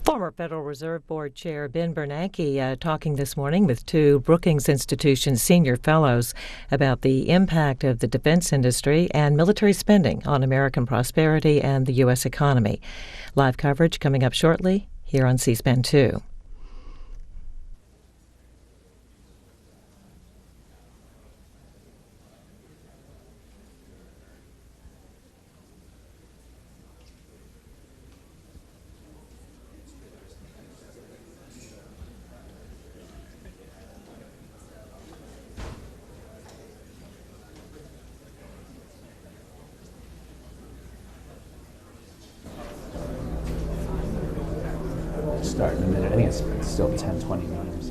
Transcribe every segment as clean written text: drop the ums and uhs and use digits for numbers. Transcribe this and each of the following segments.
Former Federal Reserve Board Chair Ben Bernanke talking this morning with two Brookings Institution senior fellows about the impact of the defense industry and military spending on American prosperity and the U.S. economy. Live coverage coming up shortly here on C-SPAN 2. Start in a minute. I think it's still 10:20 minutes.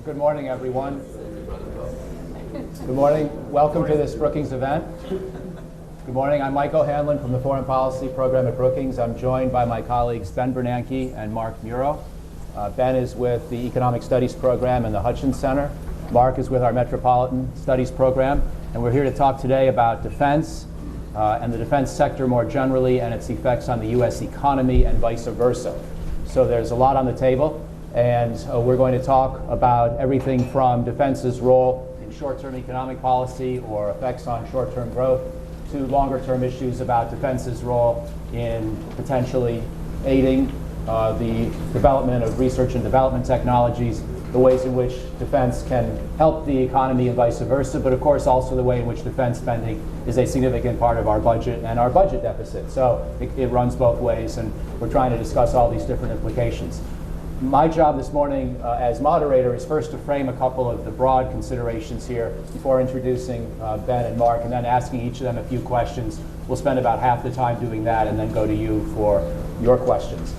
Good morning, everyone. Good morning. Welcome to this Brookings event. Good morning. I'm Mike O'Hanlon from the Foreign Policy Program at Brookings. I'm joined by my colleagues Ben Bernanke and Mark Muro. Ben is with the Economic Studies Program and the Hutchins Center. Mark is with our Metropolitan Studies Program. And we're here to talk today about defense and the defense sector more generally and its effects on the U.S. economy and vice versa. So there's a lot on the table. And we're going to talk about everything from defense's role in short-term economic policy or effects on short-term growth to longer-term issues about defense's role in potentially aiding the development of research and development technologies, the ways in which defense can help the economy and vice versa, but of course also the way in which defense spending is a significant part of our budget and our budget deficit. So it runs both ways, and we're trying to discuss all these different implications. My job this morning as moderator is first to frame a couple of the broad considerations here before introducing Ben and Mark and then asking each of them a few questions. We'll spend about half the time doing that and then go to you for your questions.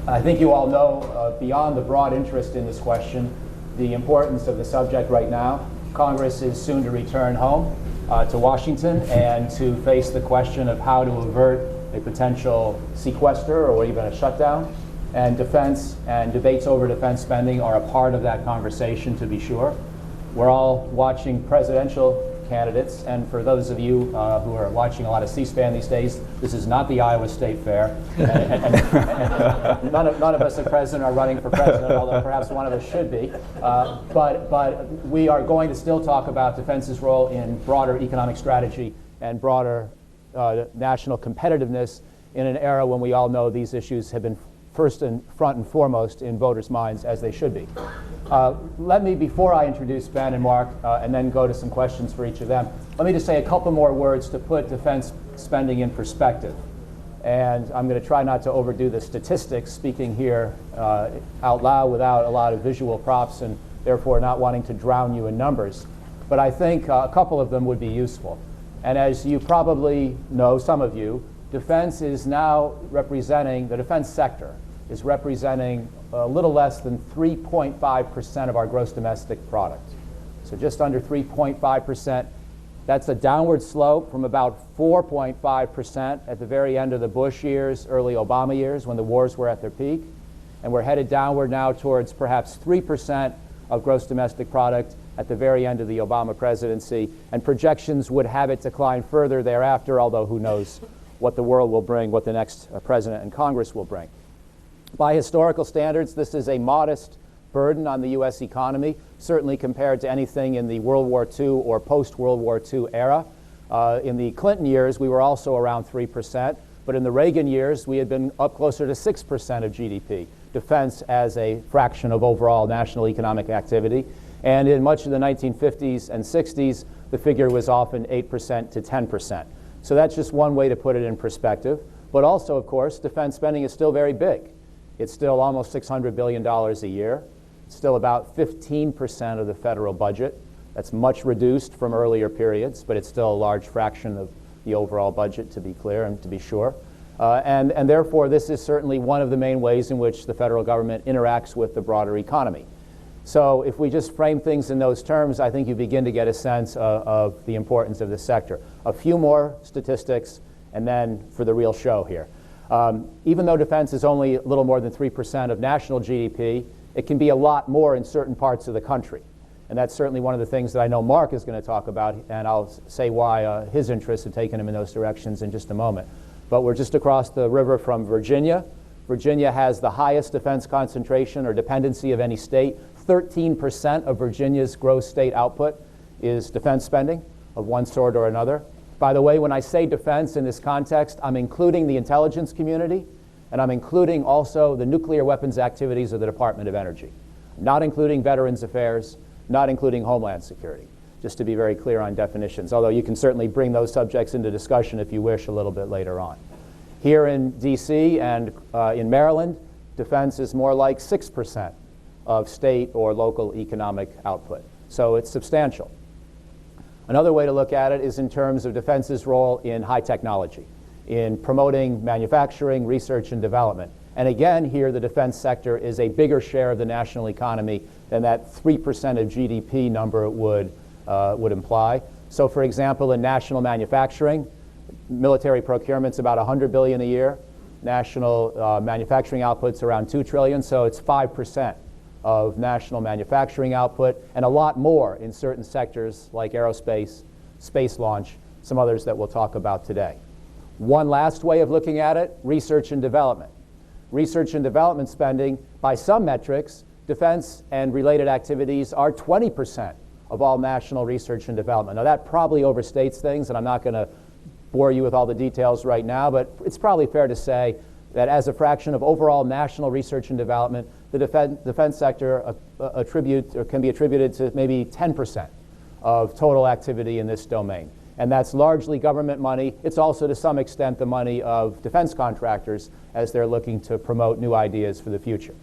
I think you all know, beyond the broad interest in this question, the importance of the subject right now. Congress is soon to return home to Washington and to face the question of how to avert a potential sequester or even a shutdown. And defense and debates over defense spending are a part of that conversation, to be sure. We're all watching presidential candidates, and for those of you who are watching a lot of C-SPAN these days, this is not the Iowa State Fair. And none of us at present are running for president, although perhaps one of us should be. But we are going to still talk about defense's role in broader economic strategy and broader national competitiveness in an era when we all know these issues have been first and front and foremost in voters' minds, as they should be. Let me, before I introduce Ben and Mark, and then go to some questions for each of them, let me just say a couple more words to put defense spending in perspective. And I'm going to try not to overdo the statistics, speaking here out loud without a lot of visual props and therefore not wanting to drown you in numbers. But I think a couple of them would be useful. And as you probably know, some of you, defense is now representing, the defense sector is representing a little less than 3.5% of our gross domestic product. So just under 3.5%. That's a downward slope from about 4.5% at the very end of the Bush years, early Obama years, when the wars were at their peak. And we're headed downward now towards perhaps 3% of gross domestic product at the very end of the Obama presidency. And projections would have it decline further thereafter, although who knows what the world will bring, what the next president and Congress will bring. By historical standards, this is a modest burden on the U.S. economy, certainly compared to anything in the World War II or post-World War II era. In the Clinton years, we were also around 3%, but in the Reagan years, we had been up closer to 6% of GDP, defense as a fraction of overall national economic activity. And in much of the 1950s and 60s, the figure was often 8% to 10%. So that's just one way to put it in perspective. But also, of course, defense spending is still very big. It's still almost $600 billion a year. It's still about 15% of the federal budget. That's much reduced from earlier periods, but it's still a large fraction of the overall budget, to be clear and to be sure. And therefore, this is certainly one of the main ways in which the federal government interacts with the broader economy. So if we just frame things in those terms, I think you begin to get a sense of the importance of this sector. A few more statistics, and then for the real show here. Even though defense is only a little more than 3% of national GDP, it can be a lot more in certain parts of the country. And that's certainly one of the things that I know Mark is going to talk about, and I'll say why his interests have taken him in those directions in just a moment. But we're just across the river from Virginia. Virginia has the highest defense concentration or dependency of any state. 13% of Virginia's gross state output is defense spending of one sort or another. By the way, when I say defense in this context, I'm including the intelligence community, and I'm including also the nuclear weapons activities of the Department of Energy, not including Veterans Affairs, not including Homeland Security, just to be very clear on definitions, although you can certainly bring those subjects into discussion if you wish a little bit later on. Here in D.C. and in Maryland, defense is more like 6% of state or local economic output. So it's substantial. Another way to look at it is in terms of defense's role in high technology, in promoting manufacturing, research, and development. And again, here the defense sector is a bigger share of the national economy than that 3% of GDP number would imply. So for example, in national manufacturing, military procurement's about $100 billion a year. National manufacturing output's around $2 trillion, so it's 5% of national manufacturing output, and a lot more in certain sectors like aerospace, space launch, some others that we'll talk about today. One last way of looking at it, research and development. Research and development spending, by some metrics, defense and related activities are 20% of all national research and development. Now that probably overstates things, and I'm not going to bore you with all the details right now, but it's probably fair to say that as a fraction of overall national research and development, the defense sector can be attributed to maybe 10% of total activity in this domain. And that's largely government money. It's also to some extent the money of defense contractors as they're looking to promote new ideas for the future.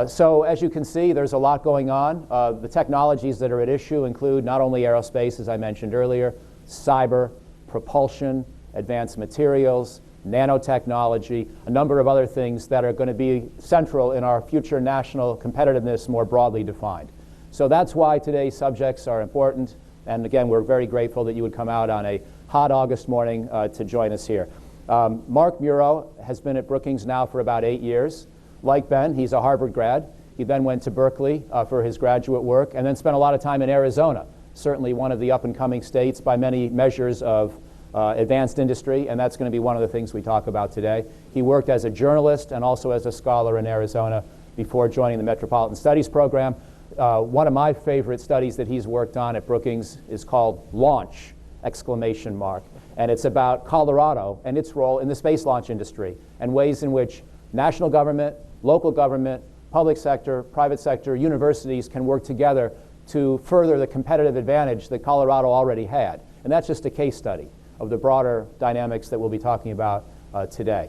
So as you can see, there's a lot going on. The technologies that are at issue include not only aerospace, as I mentioned earlier, cyber, propulsion, advanced materials, nanotechnology, a number of other things that are going to be central in our future national competitiveness more broadly defined. So that's why today's subjects are important. And again, we're very grateful that you would come out on a hot August morning to join us here. Mark Muro has been at Brookings now for about 8 years. Like Ben, he's a Harvard grad. He then went to Berkeley for his graduate work and then spent a lot of time in Arizona, certainly one of the up-and-coming states by many measures of advanced industry, and that's going to be one of the things we talk about today. He worked as a journalist and also as a scholar in Arizona before joining the Metropolitan Studies program. One of my favorite studies that he's worked on at Brookings is called Launch! And it's about Colorado and its role in the space launch industry and ways in which national government, local government, public sector, private sector, universities can work together to further the competitive advantage that Colorado already had. And that's just a case study of the broader dynamics that we'll be talking about today.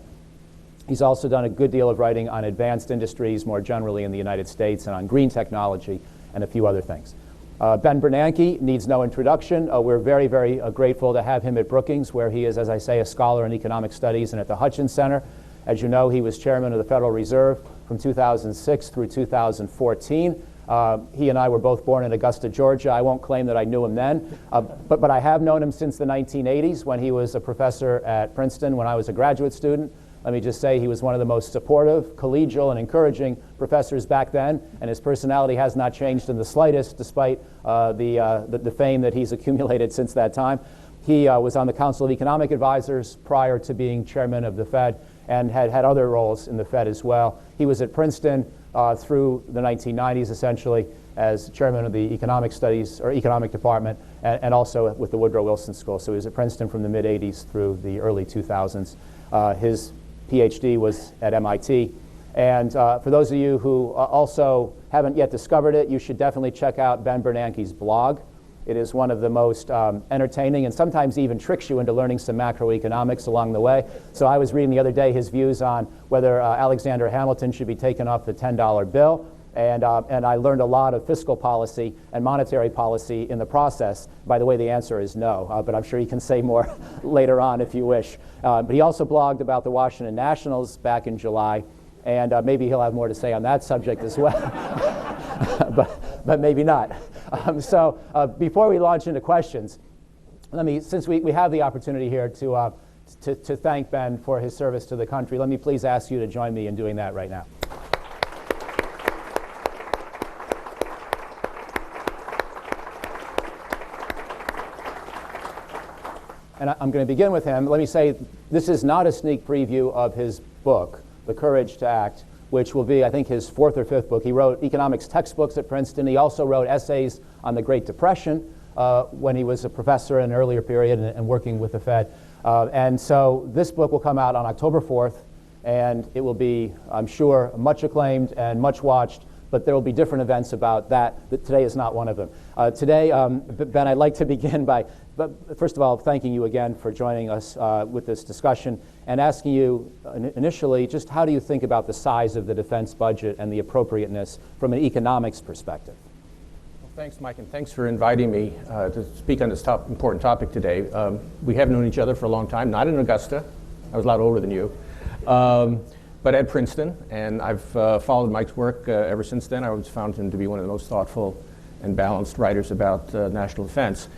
He's also done a good deal of writing on advanced industries more generally in the United States and on green technology and a few other things. Ben Bernanke needs no introduction. We're very, very grateful to have him at Brookings, where he is, as I say, a scholar in economic studies and at the Hutchins Center. As you know, he was chairman of the Federal Reserve from 2006 through 2014. He and I were both born in Augusta, Georgia. I won't claim that I knew him then, but I have known him since the 1980s when he was a professor at Princeton when I was a graduate student. Let me just say he was one of the most supportive, collegial, and encouraging professors back then, and his personality has not changed in the slightest despite the fame that he's accumulated since that time. He was on the Council of Economic Advisors prior to being chairman of the Fed and had other roles in the Fed as well. He was at Princeton through the 1990s, essentially, as chairman of the economic studies or economic department, and also with the Woodrow Wilson School. So he was at Princeton from the mid-80s through the early 2000s. His PhD was at MIT. And for those of you who also haven't yet discovered it, you should definitely check out Ben Bernanke's blog. It is one of the most entertaining and sometimes even tricks you into learning some macroeconomics along the way. So I was reading the other day his views on whether Alexander Hamilton should be taken off the $10 bill. And I learned a lot of fiscal policy and monetary policy in the process. By the way, the answer is no, but I'm sure he can say more later on if you wish. But he also blogged about the Washington Nationals back in July, and maybe he'll have more to say on that subject as well. but maybe not. So before we launch into questions, since we have the opportunity here to thank Ben for his service to the country, let me please ask you to join me in doing that right now. And I'm going to begin with him. Let me say, this is not a sneak preview of his book, The Courage to Act, which will be, I think, his fourth or fifth book. He wrote economics textbooks at Princeton. He also wrote essays on the Great Depression when he was a professor in an earlier period and working with the Fed. And so this book will come out on October 4th, and it will be, I'm sure, much acclaimed and much watched, but there will be different events about that. Today is not one of them. Today, Ben, I'd like to begin by, first of all, thanking you again for joining us with this discussion and asking you initially, just how do you think about the size of the defense budget and the appropriateness from an economics perspective? Well, thanks, Mike, and thanks for inviting me to speak on this important topic today. We have known each other for a long time, not in Augusta. I was a lot older than you. But at Princeton, and I've followed Mike's work ever since then. I always found him to be one of the most thoughtful and balanced writers about national defense.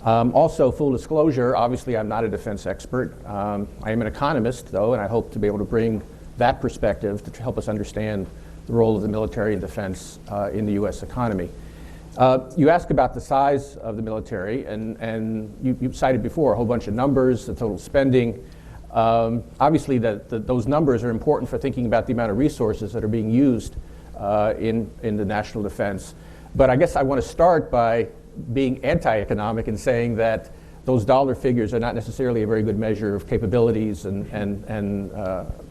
Also, full disclosure, obviously I'm not a defense expert. I am an economist, though, and I hope to be able to bring that perspective to help us understand the role of the military and defense in the U.S. economy. You asked about the size of the military, and you cited before a whole bunch of numbers, the total spending. Obviously, those numbers are important for thinking about the amount of resources that are being used in the national defense. But I guess I want to start by being anti-economic and saying that those dollar figures are not necessarily a very good measure of capabilities and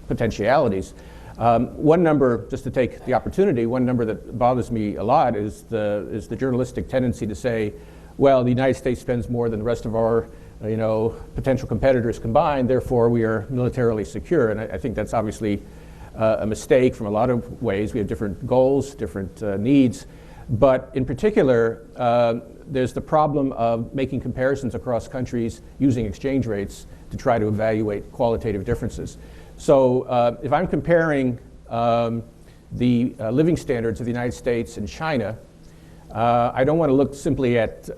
potentialities. One number, just to take the opportunity, one number that bothers me a lot is the journalistic tendency to say, well, the United States spends more than the rest of our potential competitors combined, therefore we are militarily secure. And I think that's obviously a mistake from a lot of ways. We have different goals, different needs. But in particular, there's the problem of making comparisons across countries using exchange rates to try to evaluate qualitative differences. So if I'm comparing the living standards of the United States and China, I don't want to look simply at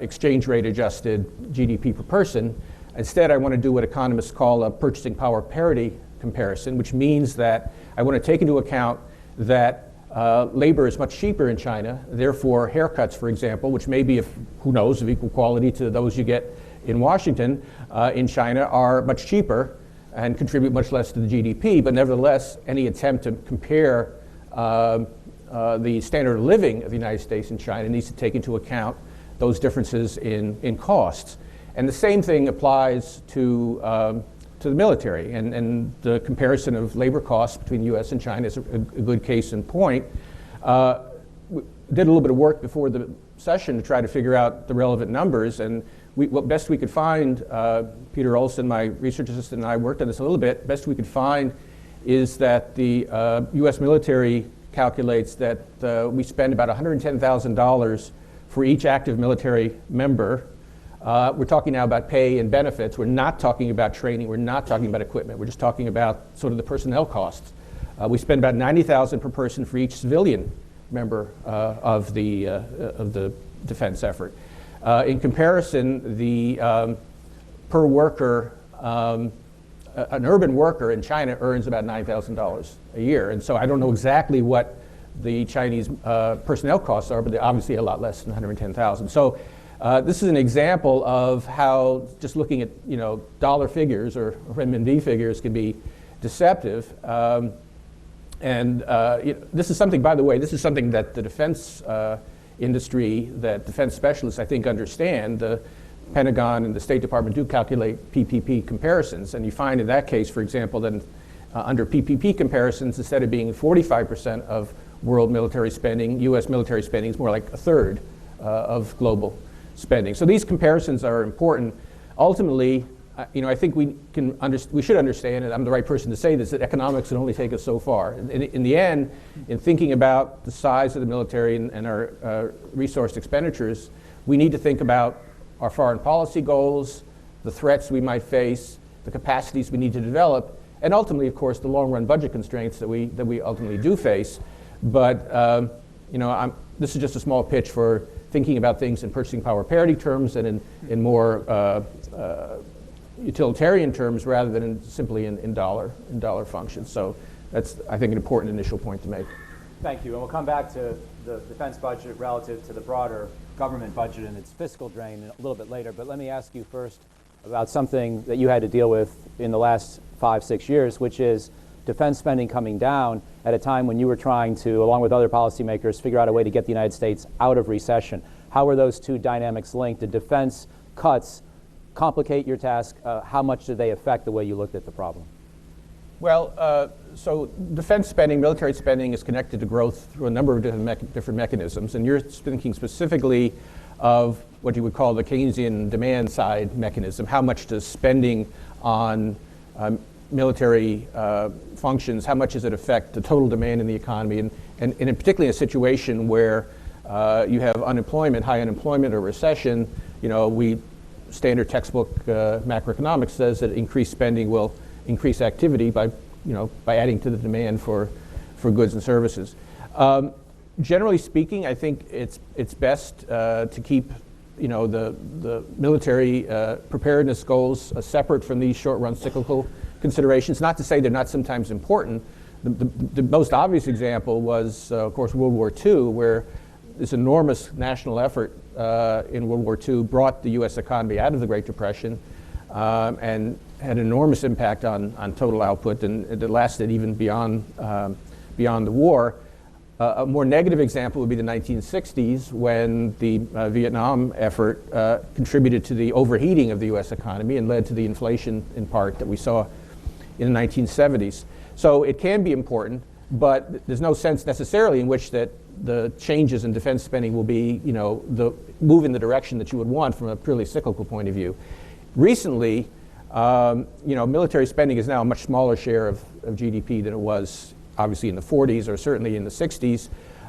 exchange rate adjusted GDP per person. Instead, I want to do what economists call a purchasing power parity comparison, which means that I want to take into account that labor is much cheaper in China. Therefore, haircuts, for example, which may be, who knows, of equal quality to those you get in Washington, in China are much cheaper and contribute much less to the GDP. But nevertheless, any attempt to compare the standard of living of the United States and China needs to take into account those differences in costs. And the same thing applies to the military. And the comparison of labor costs between the U.S. and China is a good case in point. We did a little bit of work before the session to try to figure out the relevant numbers. And what best we could find, Peter Olson, my research assistant, and I worked on this a little bit, best we could find is that the U.S. military calculates that we spend about $110,000 for each active military member. We're talking now about pay and benefits. We're not talking about training. We're not talking about equipment. We're just talking about sort of the personnel costs. We spend about $90,000 per person for each civilian member of the defense effort. In comparison, the per worker, an urban worker in China earns about $9,000 a year. And so I don't know exactly what the Chinese personnel costs are, but they're obviously a lot less than $110,000. So this is an example of how just looking at dollar figures or renminbi figures can be deceptive. This is something, by the way, this is something that the defense industry, that defense specialists, I think, understand. The Pentagon and the State Department do calculate PPP comparisons, and you find in that case, for example, that under PPP comparisons, instead of being 45% of world military spending, U.S. military spending is more like a third of global spending. So these comparisons are important. Ultimately, I think we should understand, and I'm the right person to say this, that economics can only take us so far. In the end, in thinking about the size of the military and our resource expenditures, we need to think about our foreign policy goals, the threats we might face, the capacities we need to develop, and ultimately, of course, the long-run budget constraints that we ultimately do face. But this is just a small pitch for thinking about things in purchasing power parity terms and in more utilitarian terms rather than simply in dollar functions. So that's, I think, an important initial point to make. Thank you. And we'll come back to the defense budget relative to the broader government budget and its fiscal drain a little bit later. But let me ask you first about something that you had to deal with in the last 5-6 years, which is defense spending coming down at a time when you were trying to, along with other policymakers, figure out a way to get the United States out of recession. How are those two dynamics linked? Did defense cuts complicate your task? How much did they affect the way you looked at the problem? Well, so defense spending, military spending is connected to growth through a number of different mechanisms. And you're thinking specifically of what you would call the Keynesian demand side mechanism. How much does spending on military functions, how much does it affect the total demand in the economy? And in particularly a situation where you have unemployment, high unemployment or recession, standard textbook macroeconomics says that increased spending will increase activity by adding to the demand for goods and services. Generally speaking, I think it's best to keep the military preparedness goals separate from these short-run cyclical considerations. Not to say they're not sometimes important. The most obvious example was, of course, World War II, where this enormous national effort in World War II brought the U.S. economy out of the Great Depression and had an enormous impact on total output, and it lasted even beyond the war. A more negative example would be the 1960s, when the Vietnam effort contributed to the overheating of the U.S. economy and led to the inflation, in part, that we saw in the 1970s. So it can be important, but there's no sense necessarily in which that the changes in defense spending will be, the move in the direction that you would want from a purely cyclical point of view. Recently, military spending is now a much smaller share of GDP than it was obviously in the 40s or certainly in the 60s.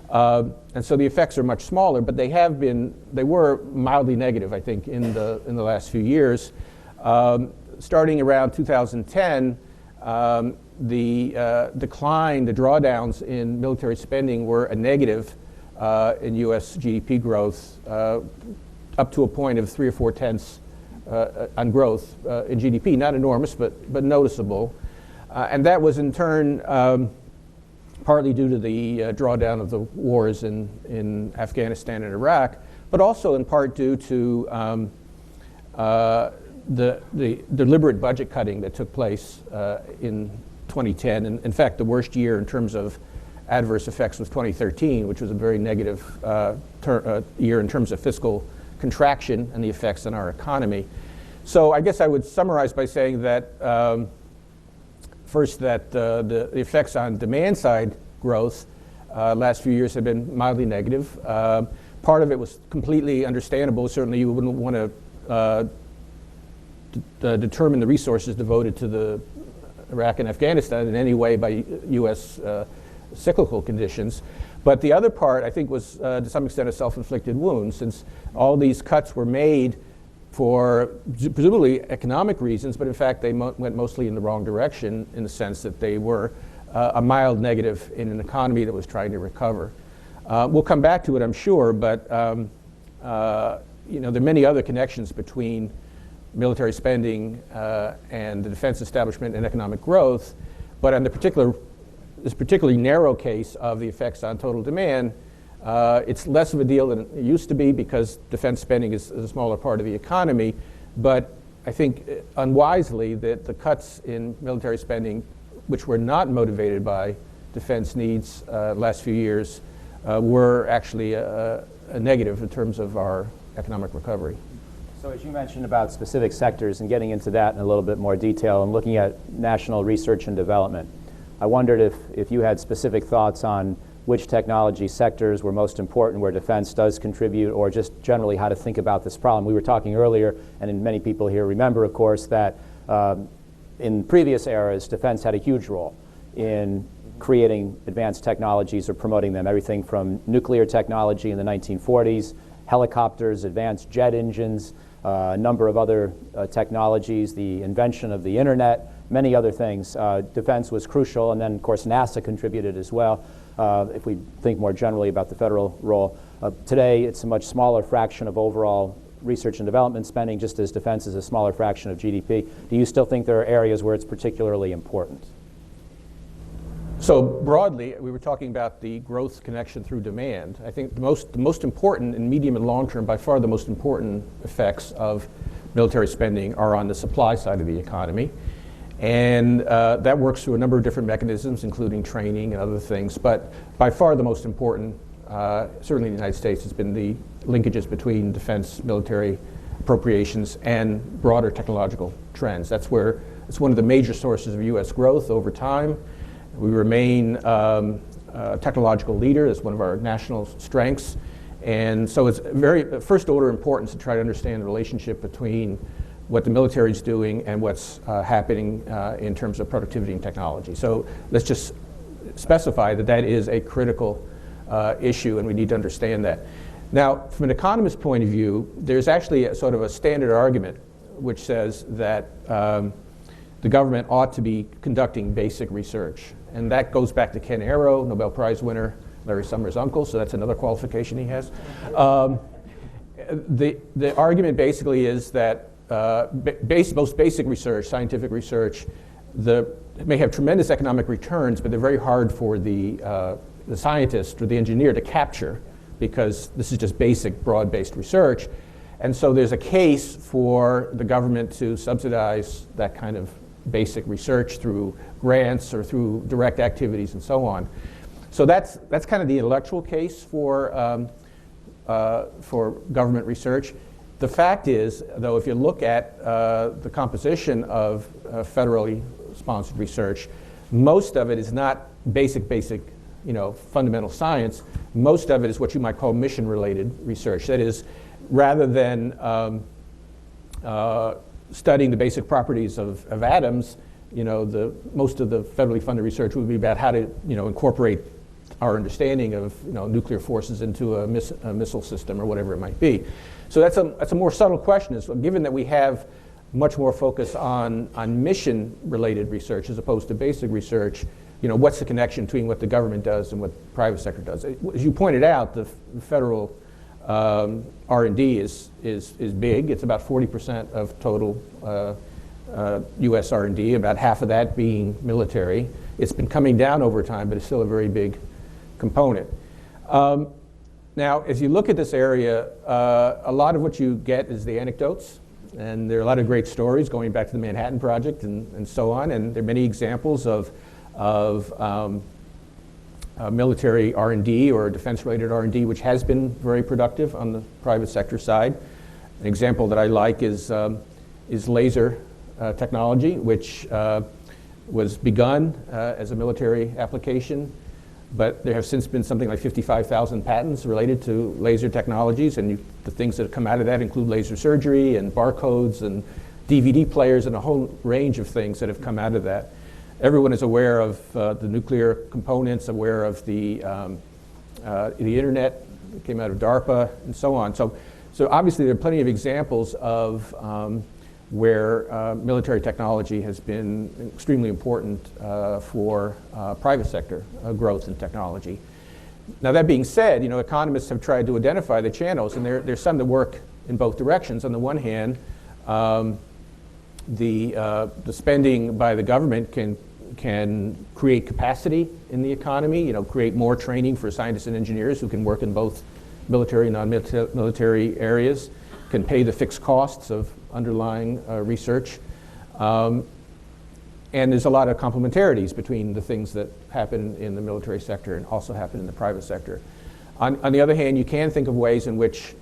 And so the effects are much smaller, but they were mildly negative, I think, in the last few years. Starting around 2010, the decline, the drawdowns in military spending were a negative in U.S. GDP growth, up to a point of 3 or 4 tenths on growth in GDP. Not enormous, but noticeable. And that was in turn partly due to the drawdown of the wars in Afghanistan and Iraq, but also in part due to the deliberate budget cutting that took place in 2010. And in fact, the worst year in terms of adverse effects was 2013, which was a very negative year in terms of fiscal contraction and the effects on our economy. So I guess I would summarize by saying that first, that the effects on demand side growth last few years have been mildly negative. Part of it was completely understandable. Certainly you wouldn't want to determine the resources devoted to the Iraq and Afghanistan in any way by U.S. Cyclical conditions. But the other part, I think, was to some extent a self-inflicted wound, since all these cuts were made for presumably economic reasons, but in fact they went mostly in the wrong direction, in the sense that they were a mild negative in an economy that was trying to recover. We'll come back to it, I'm sure, but there are many other connections between military spending and the defense establishment and economic growth. But on this particularly narrow case of the effects on total demand, it's less of a deal than it used to be, because defense spending is a smaller part of the economy. But I think unwisely that the cuts in military spending, which were not motivated by defense needs last few years, were actually a negative in terms of our economic recovery. So as you mentioned about specific sectors, and getting into that in a little bit more detail and looking at national research and development, I wondered if you had specific thoughts on which technology sectors were most important where defense does contribute, or just generally how to think about this problem. We were talking earlier, and many people here remember, of course, that in previous eras, defense had a huge role in creating advanced technologies or promoting them, everything from nuclear technology in the 1940s, helicopters, advanced jet engines, a number of other technologies, the invention of the internet, many other things. Defense was crucial, and then, of course, NASA contributed as well. if we think more generally about the federal role. Today, it's a much smaller fraction of overall research and development spending, just as defense is a smaller fraction of GDP. Do you still think there are areas where it's particularly important? So broadly, we were talking about the growth connection through demand. I think the most important in medium and long term, by far the most important effects of military spending are on the supply side of the economy. And that works through a number of different mechanisms, including training and other things. But by far the most important, certainly in the United States, has been the linkages between defense, military appropriations, and broader technological trends. It's one of the major sources of U.S. growth over time. We remain a technological leader. It's one of our national strengths. And so it's very first order importance to try to understand the relationship between what the military is doing and what's happening in terms of productivity and technology. So let's just specify that that is a critical issue, and we need to understand that. Now, from an economist's point of view, there's actually a sort of a standard argument which says that the government ought to be conducting basic research. And that goes back to Ken Arrow, Nobel Prize winner, Larry Summers' uncle, so that's another qualification he has. The argument basically is that most basic research, scientific research, may have tremendous economic returns, but they're very hard for the scientist or the engineer to capture, because this is just basic, broad-based research. And so there's a case for the government to subsidize that kind of basic research through grants or through direct activities and so on. So that's kind of the intellectual case for government research. The fact is, though, if you look at the composition of federally sponsored research, most of it is not basic, fundamental science. Most of it is what you might call mission-related research. That is, rather than studying the basic properties of atoms, most of the federally funded research would be about how to, incorporate our understanding of, nuclear forces into a missile system or whatever it might be. So that's a more subtle question. Is given that we have much more focus on mission-related research as opposed to basic research, what's the connection between what the government does and what the private sector does? As you pointed out, the federal R&D is big. It's about 40% of total U.S. R&D, about half of that being military. It's been coming down over time, but it's still a very big component. Now, as you look at this area, a lot of what you get is the anecdotes, and there are a lot of great stories going back to the Manhattan Project and so on, and there are many examples of military R&D or defense-related R&D, which has been very productive on the private sector side. An example that I like is laser technology, which was begun as a military application, but there have since been something like 55,000 patents related to laser technologies, and the things that have come out of that include laser surgery and barcodes and DVD players and a whole range of things that have come out of that. Everyone is aware of the nuclear components, aware of the internet that came out of DARPA, and so on. So obviously there are plenty of examples of where military technology has been extremely important for private sector growth in technology. Now, that being said, economists have tried to identify the channels, and there's some that work in both directions. On the one hand, the spending by the government can create capacity in the economy, create more training for scientists and engineers who can work in both military and non-military areas, can pay the fixed costs of underlying research. And there's a lot of complementarities between the things that happen in the military sector and also happen in the private sector. On the other hand, you can think of ways in which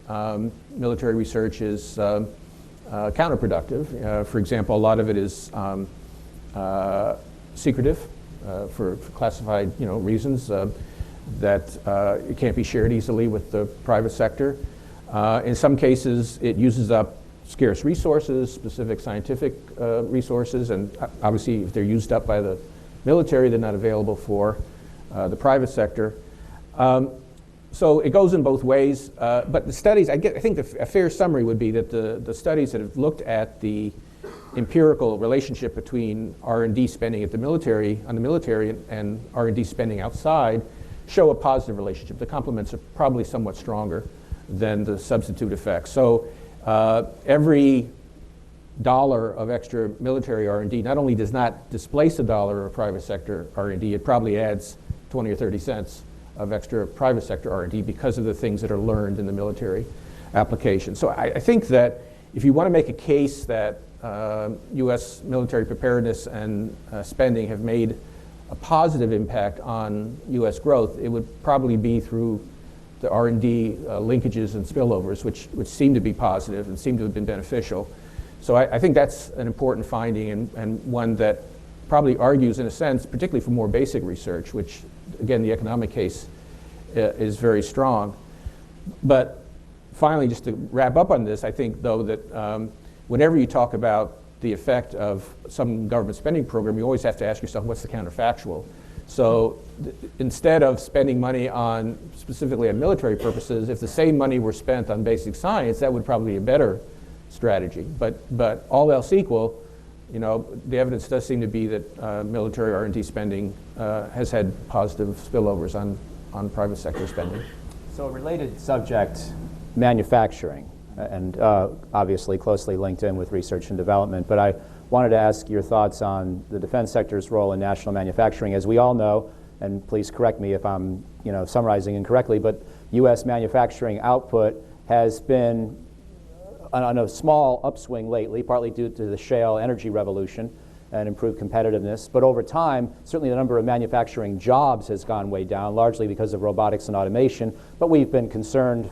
military research is counterproductive. For example, a lot of it is secretive for classified reasons that it can't be shared easily with the private sector. In some cases, it uses up scarce resources, specific scientific resources, and obviously if they're used up by the military, they're not available for the private sector. So it goes in both ways, but the studies, I think a fair summary would be that the studies that have looked at the empirical relationship between R&D spending at on the military and R&D spending outside show a positive relationship. The complements are probably somewhat stronger than the substitute effect. So every dollar of extra military R&D not only does not displace a dollar of private sector R&D, it probably adds 20 or 30 cents of extra private sector R&D because of the things that are learned in the military application. So I think that if you want to make a case that U.S. military preparedness and spending have made a positive impact on U.S. growth, it would probably be through the R&D linkages and spillovers, which seem to be positive and seem to have been beneficial. So I think that's an important finding and one that probably argues, in a sense, particularly for more basic research, which, again, the economic case is very strong. But finally, just to wrap up on this, I think, though, that whenever you talk about the effect of some government spending program, you always have to ask yourself, what's the counterfactual? So instead of spending money on, specifically on military purposes, if the same money were spent on basic science, that would probably be a better strategy. But all else equal, you know, the evidence does seem to be that military R&D spending has had positive spillovers on private sector spending. So a related subject, manufacturing, and obviously closely linked in with research and development. But I wanted to ask your thoughts on the defense sector's role in national manufacturing. As we all know, and please correct me if I'm summarizing incorrectly, but U.S. manufacturing output has been on a small upswing lately, partly due to the shale energy revolution and improved competitiveness. But over time, certainly the number of manufacturing jobs has gone way down, largely because of robotics and automation. But we've been concerned,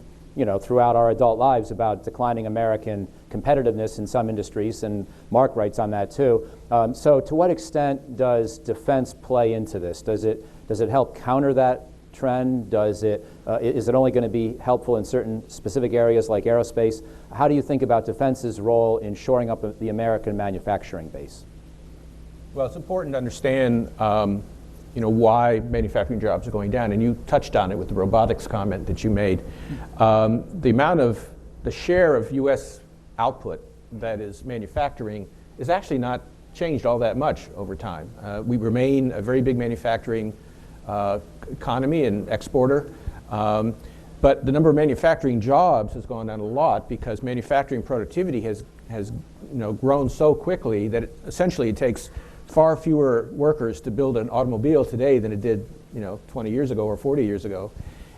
throughout our adult lives about declining American competitiveness in some industries, and Mark writes on that too. So to what extent does defense play into this? Does it help counter that trend? Is it only going to be helpful in certain specific areas like aerospace? How do you think about defense's role in shoring up the American manufacturing base? Well, it's important to understand why manufacturing jobs are going down, and you touched on it with the robotics comment that you made. The share of U.S. output that is manufacturing is actually not changed all that much over time. We remain a very big manufacturing economy and exporter, but the number of manufacturing jobs has gone down a lot because manufacturing productivity has grown so quickly that essentially it takes far fewer workers to build an automobile today than it did 20 years ago or 40 years ago.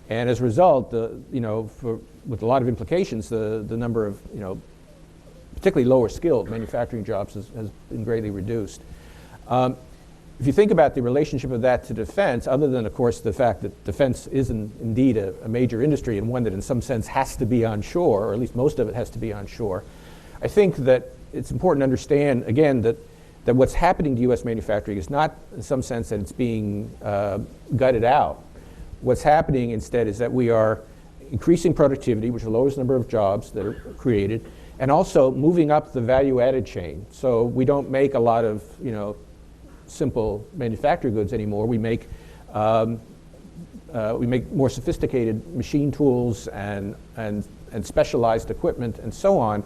And as a result, with a lot of implications, the number of particularly lower skilled manufacturing jobs has been greatly reduced. If you think about the relationship of that to defense, other than, of course, the fact that defense is indeed a major industry and one that in some sense has to be onshore, or at least most of it has to be onshore, I think that it's important to understand, again, that what's happening to U.S. manufacturing is not in some sense that it's being gutted out. What's happening instead is that we are increasing productivity, which lowers the number of jobs that are created, and also moving up the value-added chain. So we don't make a lot of simple manufactured goods anymore. We make more sophisticated machine tools and specialized equipment and so on.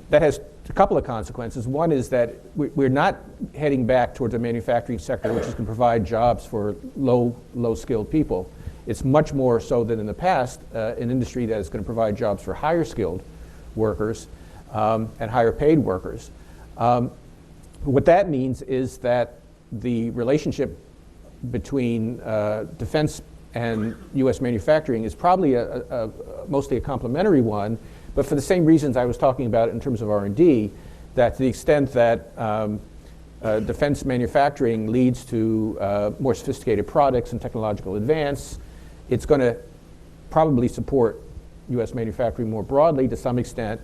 That has a couple of consequences. One is that we're not heading back towards a manufacturing sector which is going to provide jobs for low-skilled people. It's much more so than in the past an industry that is going to provide jobs for higher-skilled workers and higher-paid workers. What that means is that the relationship between defense and U.S. manufacturing is probably mostly a complementary one, but for the same reasons I was talking about in terms of R&D, that to the extent that defense manufacturing leads to more sophisticated products and technological advance, it's going to probably support U.S. manufacturing more broadly to some extent,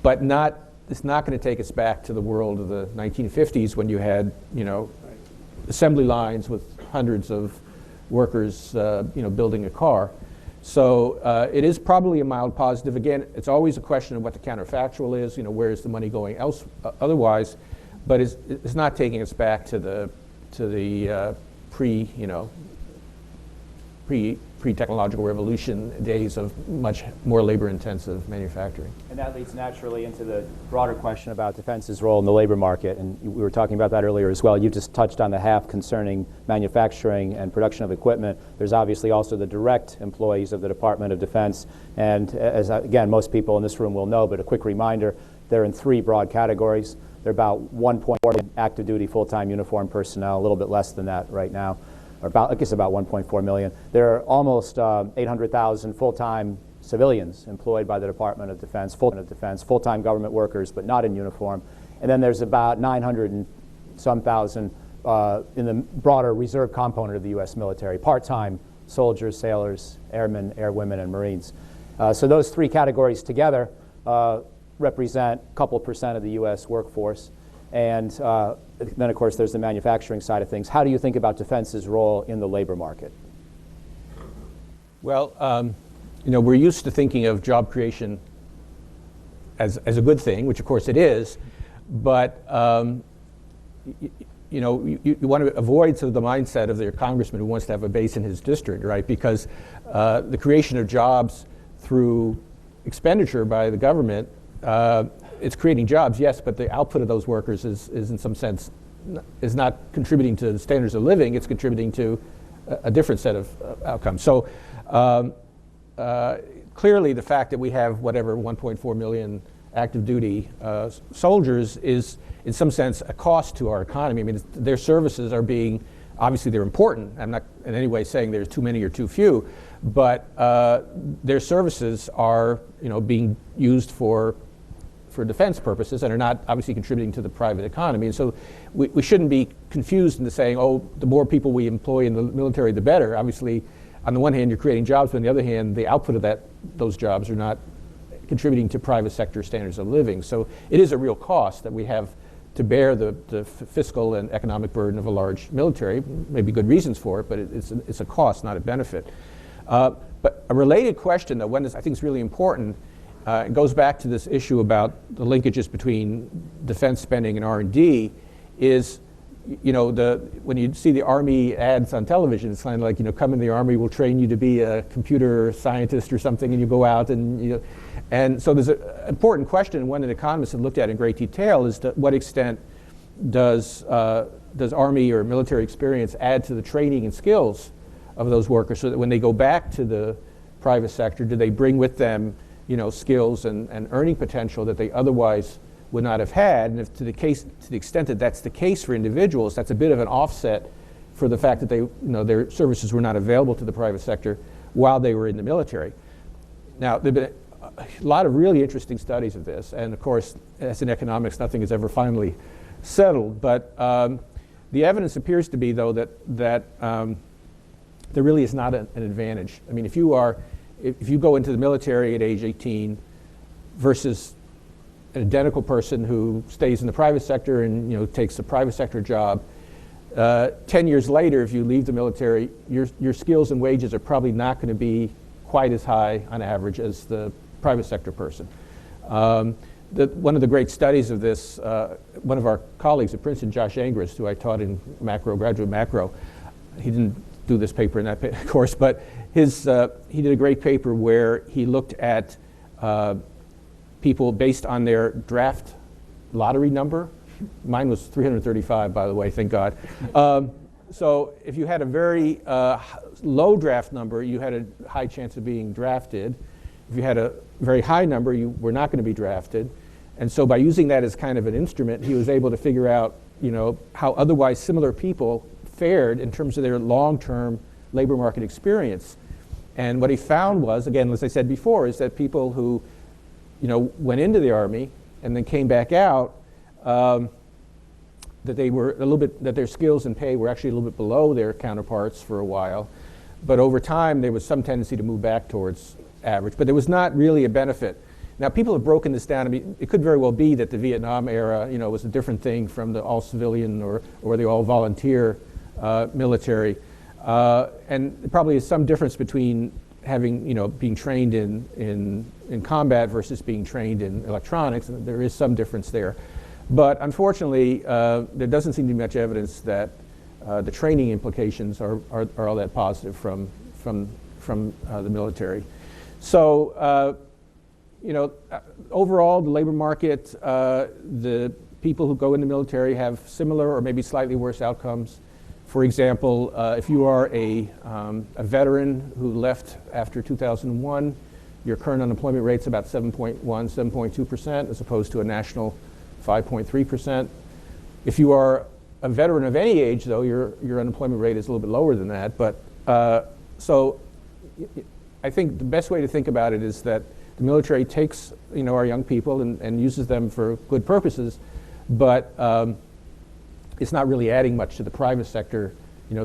but it's not going to take us back to the world of the 1950s when you had, assembly lines with hundreds of workers, building a car. So it is probably a mild positive. Again, it's always a question of what the counterfactual is. Where is the money going otherwise? But it's not taking us back to the pre-technological revolution days of much more labor-intensive manufacturing. And that leads naturally into the broader question about defense's role in the labor market. And we were talking about that earlier as well. You just touched on the half concerning manufacturing and production of equipment. There's obviously also the direct employees of the Department of Defense. And as again, most people in this room will know, but a quick reminder, they're in three broad categories. They're about 1.4 million active duty full-time uniformed personnel, a little bit less than that right now. Or about 1.4 million. There are almost 800,000 full-time civilians employed by the Department of Defense, full-time government workers, but not in uniform. And then there's about 900 and some thousand in the broader reserve component of the U.S. military, part-time soldiers, sailors, airmen, airwomen, and Marines. So those three categories together represent a couple percent of the U.S. workforce. And then, of course, there's the manufacturing side of things. How do you think about defense's role in the labor market? Well, we're used to thinking of job creation as a good thing, which of course it is, but you want to avoid sort of the mindset of your congressman who wants to have a base in his district, right? Because the creation of jobs through expenditure by the government, it's creating jobs, yes, but the output of those workers is in some sense is not contributing to the standards of living. It's contributing to a different set of outcomes. So clearly, the fact that we have whatever 1.4 million active duty soldiers is, in some sense, a cost to our economy. I mean, their services are being obviously they're important. I'm not in any way saying there's too many or too few, but their services are being used for defense purposes and are not obviously contributing to the private economy. And so we shouldn't be confused into saying, oh, the more people we employ in the military, the better. Obviously, on the one hand, you're creating jobs, but on the other hand, the output of those jobs are not contributing to private sector standards of living. So it is a real cost that we have to bear the fiscal and economic burden of a large military. Maybe good reasons for it, but it's a cost, not a benefit. But a related question, though, one that I think is really important, it goes back to this issue about the linkages between defense spending and R&D, is when you see the Army ads on television, it's kind of like, come in the Army, we'll train you to be a computer scientist or something, and you go out and and so there's an important question, one that economists have looked at in great detail, is to what extent does Army or military experience add to the training and skills of those workers, so that when they go back to the private sector, do they bring with them skills and earning potential that they otherwise would not have had? And if to the extent that that's the case for individuals, that's a bit of an offset for the fact that their services were not available to the private sector while they were in the military. Now, there have been a lot of really interesting studies of this, and of course, as in economics, nothing is ever finally settled. But the evidence appears to be, though, that there really is not an advantage. I mean, if you go into the military at age 18 versus an identical person who stays in the private sector and takes a private sector job, 10 years later, if you leave the military, your skills and wages are probably not going to be quite as high on average as the private sector person. One of the great studies of this, one of our colleagues at Princeton, Josh Angrist, who I taught in graduate macro, he didn't do this paper in that course, but he did a great paper where he looked at people based on their draft lottery number. Mine was 335, by the way, thank God. So if you had a very low draft number, you had a high chance of being drafted. If you had a very high number, you were not going to be drafted. And so by using that as kind of an instrument, he was able to figure out how otherwise similar people fared in terms of their long-term labor market experience. And what he found was, again, as I said before, is that people who went into the Army and then came back out, that they were that their skills and pay were actually a little bit below their counterparts for a while. But over time, there was some tendency to move back towards average. But there was not really a benefit. Now, people have broken this down. I mean, it could very well be that the Vietnam era, was a different thing from the all-civilian or the all-volunteer military. And there probably is some difference between having, being trained in combat versus being trained in electronics. And there is some difference there. But unfortunately, there doesn't seem to be much evidence that the training implications are all that positive from from the military. So, overall, the labor market, the people who go in the military have similar or maybe slightly worse outcomes. For example, if you are a veteran who left after 2001, your current unemployment rate's about 7.1, 7.2%, as opposed to a national 5.3%. If you are a veteran of any age, though, your unemployment rate is a little bit lower than that. But so I think the best way to think about it is that the military takes our young people and uses them for good purposes, but it's not really adding much to the private sector,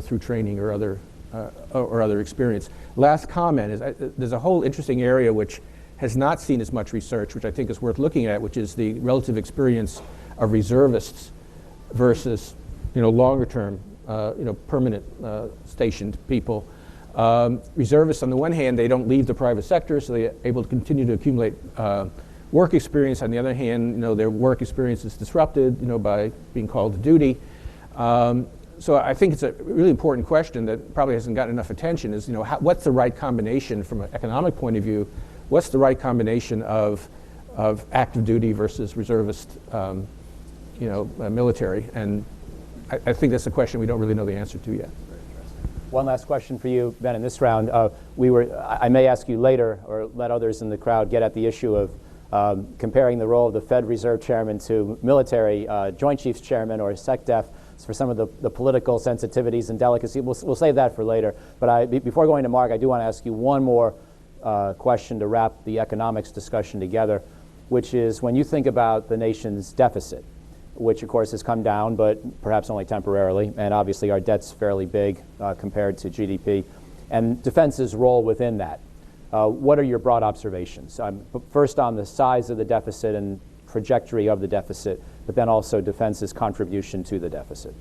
through training or other experience. Last comment is there's a whole interesting area which has not seen as much research, which I think is worth looking at, which is the relative experience of reservists versus longer term, permanent stationed people. Reservists, on the one hand, they don't leave the private sector, so they're able to continue to accumulate work experience. On the other hand, their work experience is disrupted, by being called to duty. So I think it's a really important question that probably hasn't gotten enough attention is, what's the right combination from an economic point of view? What's the right combination of active duty versus reservist, military? And I think that's a question we don't really know the answer to yet. One last question for you, Ben, in this round. I may ask you later, or let others in the crowd get at the issue of comparing the role of the Fed Reserve Chairman to military Joint Chiefs Chairman or SecDef for some of the political sensitivities and delicacy. We'll save that for later. But before going to Mark, I do want to ask you one more question to wrap the economics discussion together, which is when you think about the nation's deficit, which of course has come down, but perhaps only temporarily, and obviously our debt's fairly big compared to GDP, and defense's role within that. What are your broad observations? First on the size of the deficit and trajectory of the deficit, but then also defense's contribution to the deficit.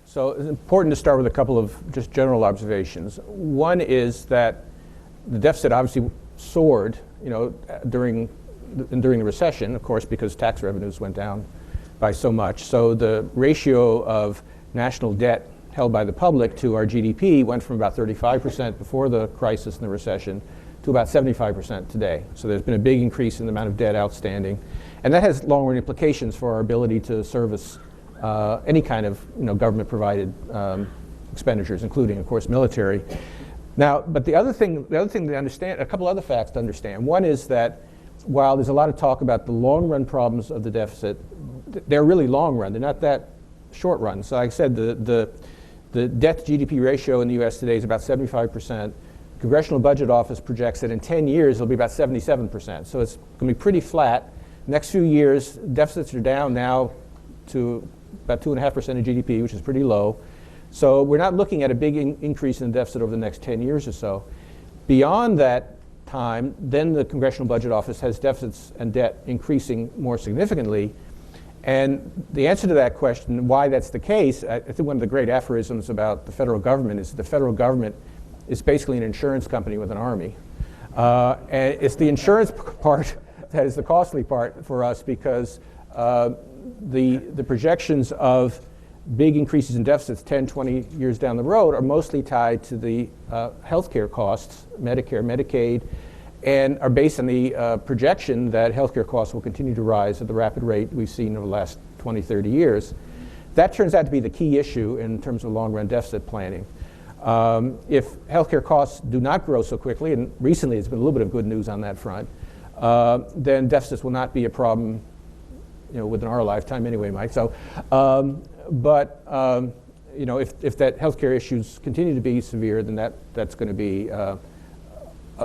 So it's important to start with a couple of just general observations. One is that the deficit obviously soared, during the recession, of course, because tax revenues went down by so much. So the ratio of national debt held by the public to our GDP went from about 35% before the crisis and the recession to about 75% today. So there's been a big increase in the amount of debt outstanding. And that has long-run implications for our ability to service any kind of government-provided expenditures, including, of course, military. Now, but the other thing to understand, a couple other facts to understand. One is that while there's a lot of talk about the long-run problems of the deficit, they're really long-run. They're not that short-run. So like I said, the debt-to-GDP ratio in the U.S. today is about 75%. The Congressional Budget Office projects that in 10 years it'll be about 77%. So it's going to be pretty flat. Next few years, deficits are down now to about 2.5% of GDP, which is pretty low. So we're not looking at a big increase in the deficit over the next 10 years or so. Beyond that time, then the Congressional Budget Office has deficits and debt increasing more significantly. And the answer to that question, why that's the case, I think one of the great aphorisms about the federal government is the federal government is basically an insurance company with an army. And it's the insurance part that is the costly part for us because the projections of big increases in deficits 10, 20 years down the road are mostly tied to the healthcare costs, Medicare, Medicaid, and are based on the projection that healthcare costs will continue to rise at the rapid rate we've seen over the last 20, 30 years. That turns out to be the key issue in terms of long-run deficit planning. If healthcare costs do not grow so quickly, and recently there's been a little bit of good news on that front, then deficits will not be a problem, within our lifetime anyway, Mike. So, if that healthcare issues continue to be severe, then that's going to be a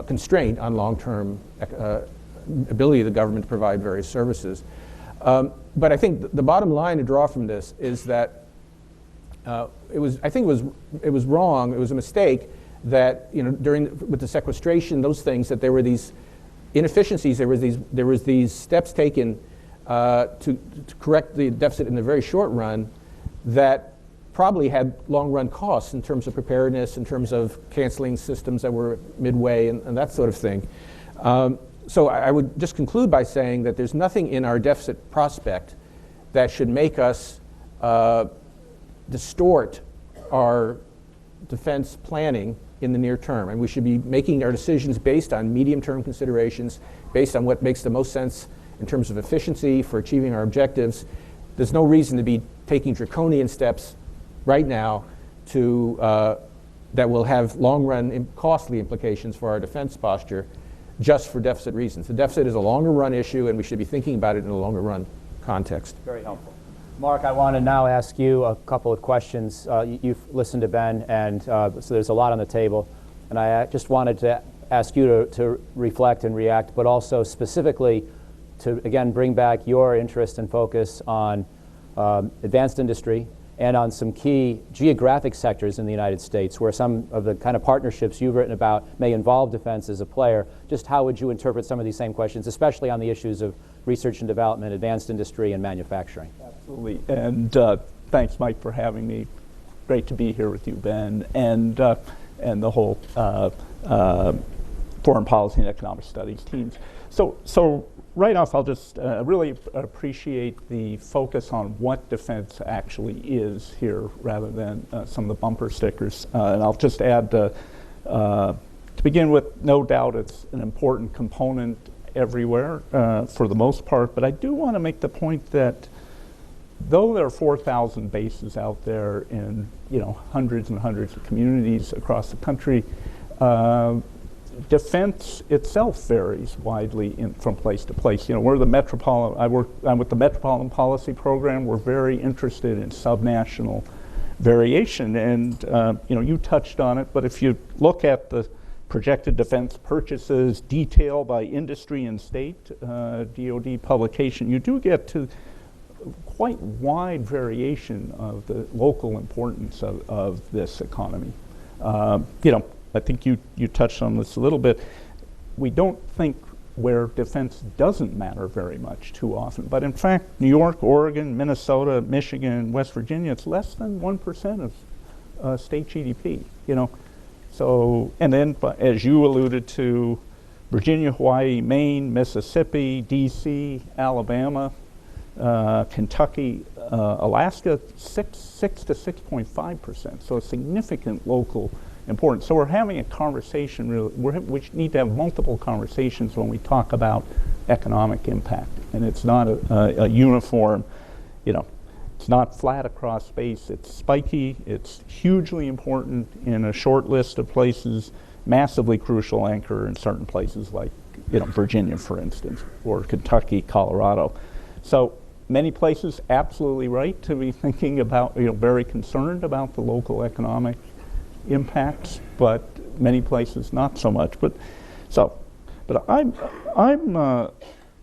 constraint on long-term ability of the government to provide various services. But I think the bottom line to draw from this is that it was wrong. It was a mistake that with the sequestration, those things, that there were these inefficiencies. There was these steps taken to correct the deficit in the very short run that probably had long-run costs in terms of preparedness, in terms of canceling systems that were midway, and that sort of thing. So I would just conclude by saying that there's nothing in our deficit prospect that should make us distort our defense planning in the near term, and we should be making our decisions based on medium-term considerations, based on what makes the most sense in terms of efficiency for achieving our objectives. There's no reason to be taking draconian steps right now to, that will have long-run costly implications for our defense posture just for deficit reasons. The deficit is a longer-run issue, and we should be thinking about it in a longer-run context. Very helpful. Mark, I want to now ask you a couple of questions. You've listened to Ben, and so there's a lot on the table. And I just wanted to ask you to reflect and react, but also specifically to, again, bring back your interest and focus on advanced industry and on some key geographic sectors in the United States where some of the kind of partnerships you've written about may involve defense as a player. Just how would you interpret some of these same questions, especially on the issues of research and development, advanced industry, and manufacturing? Absolutely. And thanks, Mike, for having me. Great to be here with you, Ben, and the whole foreign policy and economic studies teams. So right off, I'll just really appreciate the focus on what defense actually is here rather than some of the bumper stickers. And I'll just add, to begin with, no doubt it's an important component everywhere for the most part, but I do want to make the point that though there are 4,000 bases out there in hundreds and hundreds of communities across the country, defense itself varies widely from place to place. We're the metropolitan. I'm with the Metropolitan Policy Program. We're very interested in subnational variation, and you touched on it. But if you look at the projected defense purchases detail by industry and state, DoD publication, you do get to quite wide variation of the local importance of this economy. I think you touched on this a little bit. We don't think where defense doesn't matter very much too often, but in fact, New York, Oregon, Minnesota, Michigan, West Virginia, it's less than 1% of state GDP. So, and then, as you alluded to, Virginia, Hawaii, Maine, Mississippi, DC, Alabama, Kentucky, Alaska, 6 to 6.5%. So a significant local importance. So we're having a conversation, we need to have multiple conversations when we talk about economic impact. And it's not a uniform, it's not flat across space, it's spiky, it's hugely important in a short list of places, massively crucial anchor in certain places like Virginia, for instance, or Kentucky, Colorado. So many places absolutely right to be thinking about, very concerned about the local economic impacts, but many places not so much. But I'm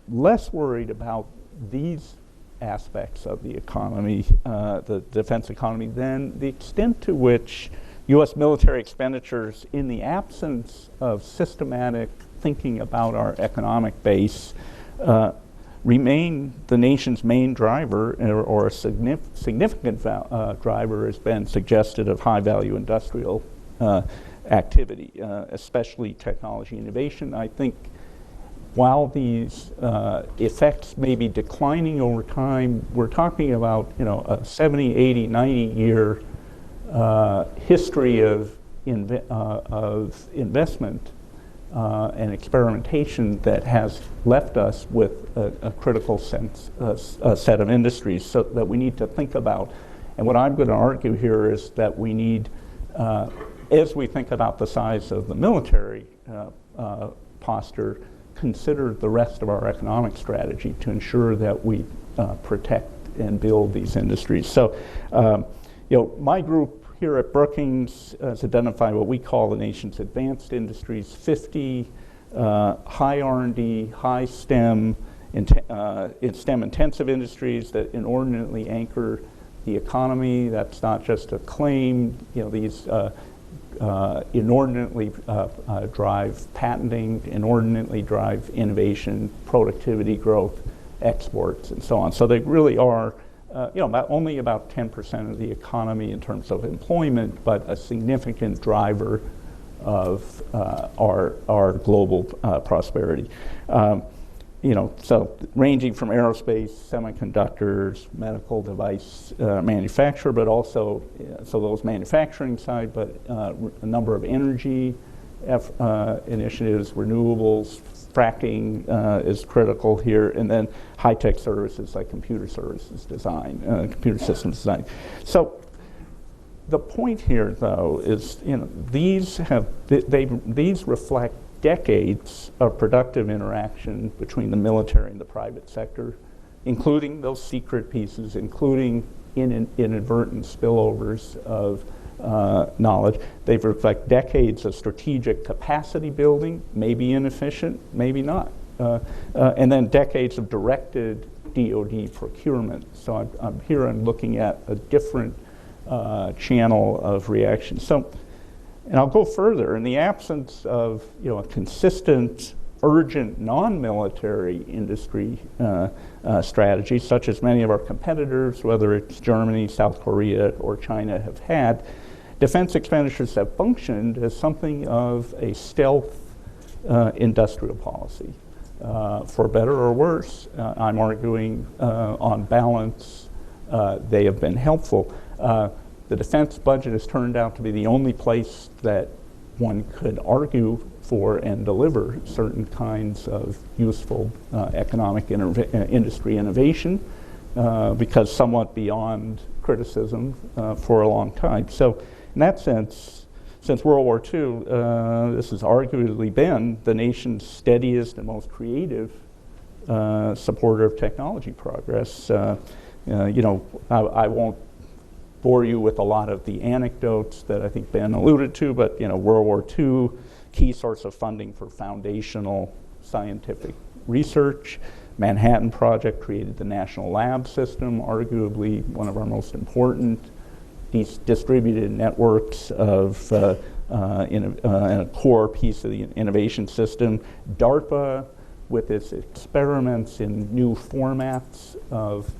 less worried about these aspects of the economy, the defense economy, than the extent to which U.S. military expenditures, in the absence of systematic thinking about our economic base, remain the nation's main driver, or a significant driver has been suggested of high-value industrial activity, especially technology innovation. I think while these effects may be declining over time, we're talking about a 70, 80, 90-year history of investment and experimentation that has left us with a critical set of industries so that we need to think about. And what I'm going to argue here is that we need, as we think about the size of the military posture, consider the rest of our economic strategy to ensure that we protect and build these industries. So, my group here at Brookings has identified what we call the nation's advanced industries, 50 high R&D, high STEM, STEM-intensive industries that inordinately anchor the economy. That's not just a claim. These inordinately drive patenting, inordinately drive innovation, productivity growth, exports, and so on. So they really are only about 10% of the economy in terms of employment, but a significant driver of our global prosperity. so ranging from aerospace, semiconductors, medical device manufacturer, but also, so those manufacturing side, but a number of energy initiatives, renewables, fracking is critical here, and then high-tech services like computer services design, computer systems design. So the point here, though, is these reflect decades of productive interaction between the military and the private sector, including those secret pieces, including inadvertent spillovers of knowledge. They reflect decades of strategic capacity building, maybe inefficient, maybe not, and then decades of directed DoD procurement. So I'm looking at a different channel of reaction. And I'll go further. In the absence of a consistent, urgent, non-military industry strategy, such as many of our competitors, whether it's Germany, South Korea, or China, have had, defense expenditures have functioned as something of a stealth industrial policy. For better or worse, I'm arguing on balance, they have been helpful. The defense budget has turned out to be the only place that one could argue for and deliver certain kinds of useful economic industry innovation, because somewhat beyond criticism for a long time. So in that sense, since World War II, this has arguably been the nation's steadiest and most creative supporter of technology progress. I won't bore you with a lot of the anecdotes that I think Ben alluded to, but World War II, key source of funding for foundational scientific research. Manhattan Project created the National Lab System, arguably one of our most important distributed networks of a core piece of the innovation system. DARPA, with its experiments in new formats of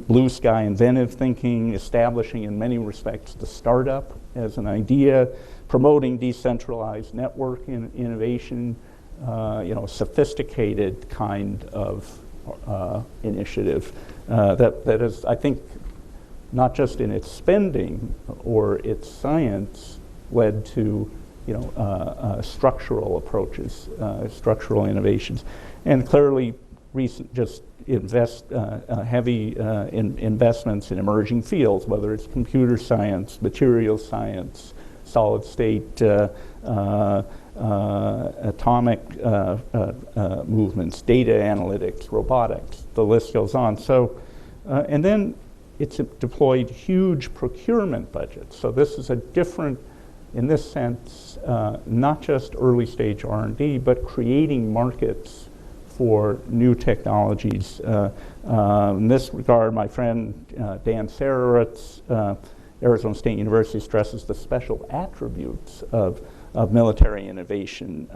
blue sky inventive thinking, establishing in many respects the startup as an idea, promoting decentralized network innovation, sophisticated kind of initiative that is, I think, not just in its spending or its science, led to structural approaches, structural innovations, and clearly recent heavy investments in emerging fields, whether it's computer science, material science, solid state, atomic movements, data analytics, robotics, the list goes on. So, and then it's deployed huge procurement budgets. So this is a different, in this sense, not just early stage R&D, but creating markets for new technologies. In this regard, my friend Dan Sarowitz, Arizona State University, stresses the special attributes of military innovation.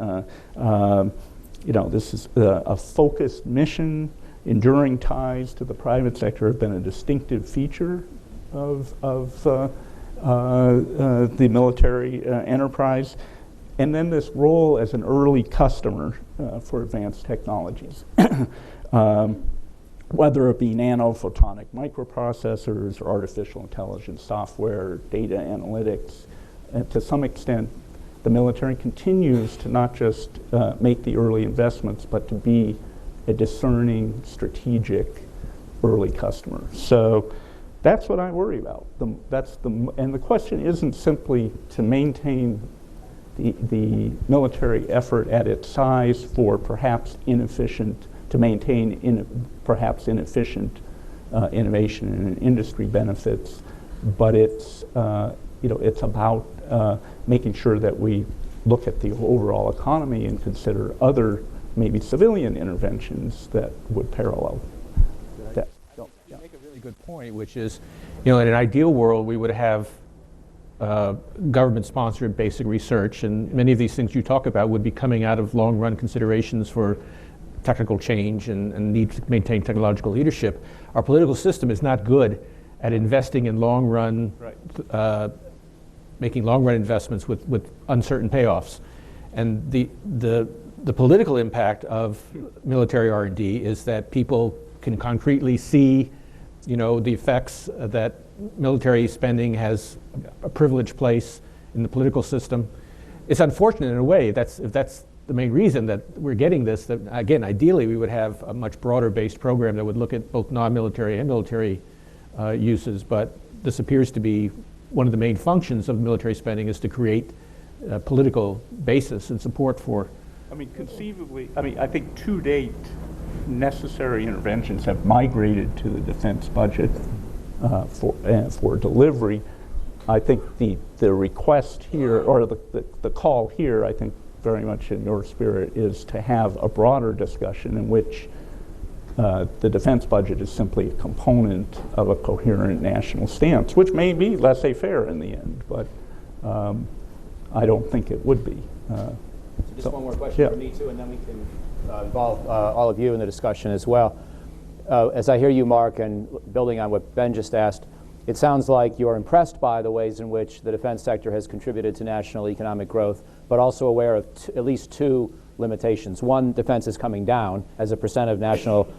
This is a focused mission. Enduring ties to the private sector have been a distinctive feature of the military enterprise. And then this role as an early customer for advanced technologies, whether it be nanophotonic microprocessors or artificial intelligence software, data analytics. To some extent, the military continues to not just make the early investments, but to be a discerning, strategic, early customer. So that's what I worry about. And the question isn't simply to maintain the military effort at its size for perhaps inefficient, to maintain perhaps inefficient innovation and industry benefits, but it's about making sure that we look at the overall economy and consider other maybe civilian interventions that would parallel that. You make a really good point, which is, in an ideal world, we would have government-sponsored basic research, and many of these things you talk about would be coming out of long-run considerations for technical change and need to maintain technological leadership. Our political system is not good at investing in long-run, making long-run investments with uncertain payoffs. And the the political impact of military R&D is that people can concretely see, the effects that military spending has a privileged place in the political system. It's unfortunate in a way, if that's the main reason that we're getting this, that again, ideally we would have a much broader based program that would look at both non-military and military uses, but this appears to be one of the main functions of military spending is to create a political basis and support for. Conceivably, I think to date, necessary interventions have migrated to the defense budget for delivery. I think the request here, or the call here, I think very much in your spirit, is to have a broader discussion in which the defense budget is simply a component of a coherent national stance, which may be laissez-faire in the end, but I don't think it would be. Just one more question for me too, and then we can involve all of you in the discussion as well. As I hear you, Mark, and building on what Ben just asked, it sounds like you're impressed by the ways in which the defense sector has contributed to national economic growth, but also aware of at least two limitations. One, defense is coming down as a percent of national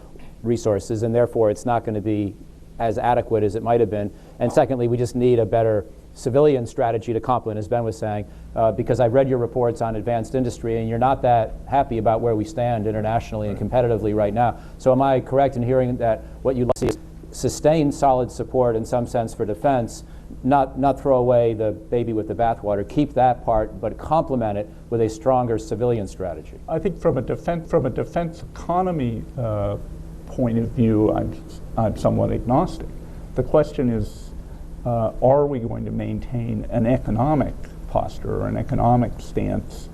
resources, and therefore it's not going to be as adequate as it might have been. And secondly, we just need a better civilian strategy to complement, as Ben was saying, because I've read your reports on advanced industry, and you're not that happy about where we stand internationally and competitively right now. So am I correct in hearing that what you'd like to see is sustain solid support in some sense for defense, not throw away the baby with the bathwater, keep that part, but complement it with a stronger civilian strategy? I think from a defense economy point of view, I'm somewhat agnostic. The question is, are we going to maintain an economic posture or an economic stance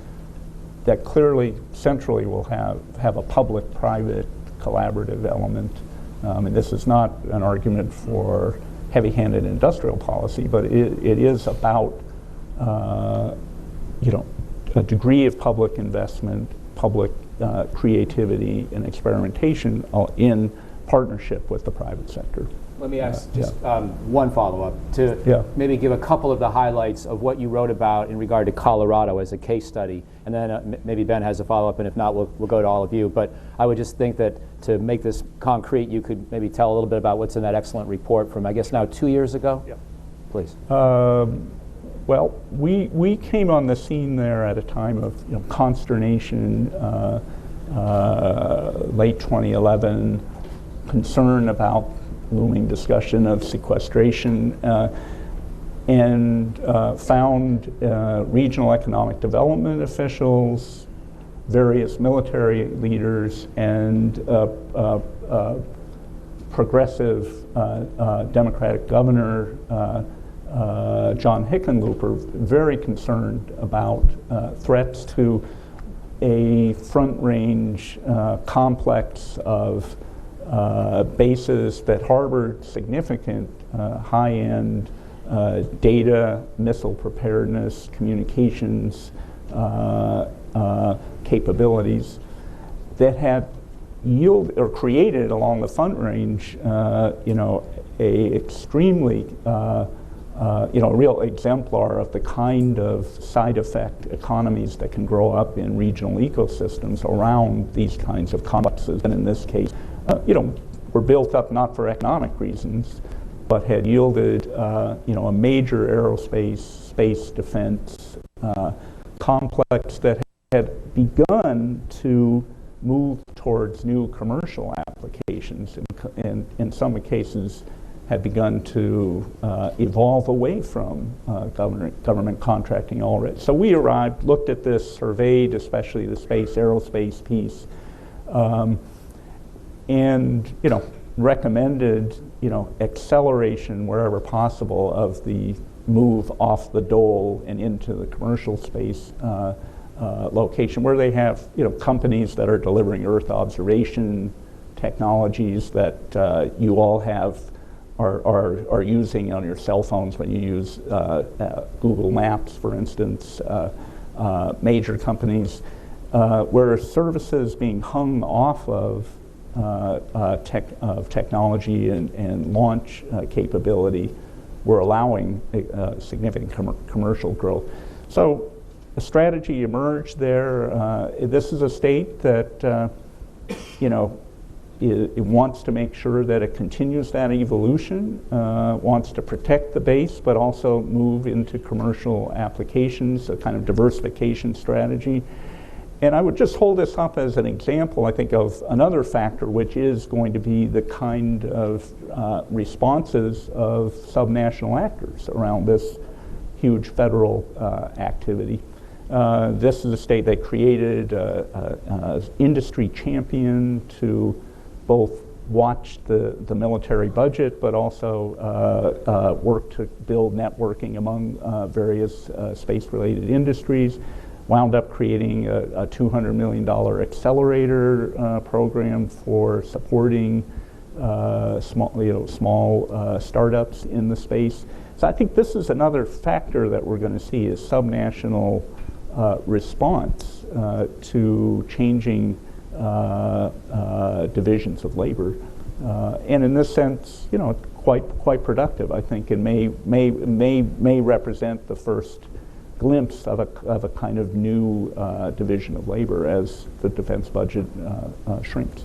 that clearly centrally will have a public-private collaborative element? And this is not an argument for heavy-handed industrial policy, but it is about a degree of public investment, public creativity and experimentation in partnership with the private sector. Let me ask just one follow-up to maybe give a couple of the highlights of what you wrote about in regard to Colorado as a case study, and then maybe Ben has a follow-up, and if not, we'll go to all of you. But I would just think that to make this concrete, you could maybe tell a little bit about what's in that excellent report from, I guess, now 2 years ago? Yeah. Please. Well, we came on the scene there at a time of consternation, late 2011, concern about looming discussion of sequestration, and found regional economic development officials, various military leaders, and progressive Democratic governor John Hickenlooper very concerned about threats to a front-range complex of bases that harbored significant high-end data, missile preparedness, communications capabilities that had yielded or created along the front range, a extremely real exemplar of the kind of side effect economies that can grow up in regional ecosystems around these kinds of complexes. And in this case, were built up not for economic reasons, but had yielded, a major aerospace, space defense complex that had begun to move towards new commercial applications, and in some cases had begun to evolve away from government contracting already. So we arrived, looked at this, surveyed especially the aerospace piece, and recommended acceleration wherever possible of the move off the dole and into the commercial space location, where they have companies that are delivering Earth observation technologies that you all are using on your cell phones when you use Google Maps, for instance. Major companies where services being hung off of technology and launch capability were allowing significant commercial growth. So a strategy emerged there. This is a state that, it wants to make sure that it continues that evolution, wants to protect the base, but also move into commercial applications, a kind of diversification strategy. And I would just hold this up as an example, I think, of another factor, which is going to be the kind of responses of subnational actors around this huge federal activity. This is a state that created an industry champion to both watch the military budget, but also work to build networking among various space-related industries. Wound up creating a $200 million accelerator program for supporting small startups in the space. So I think this is another factor that we're going to see is subnational response to changing divisions of labor, and in this sense, quite productive, I think, and may represent the first glimpse of a kind of new division of labor as the defense budget shrinks.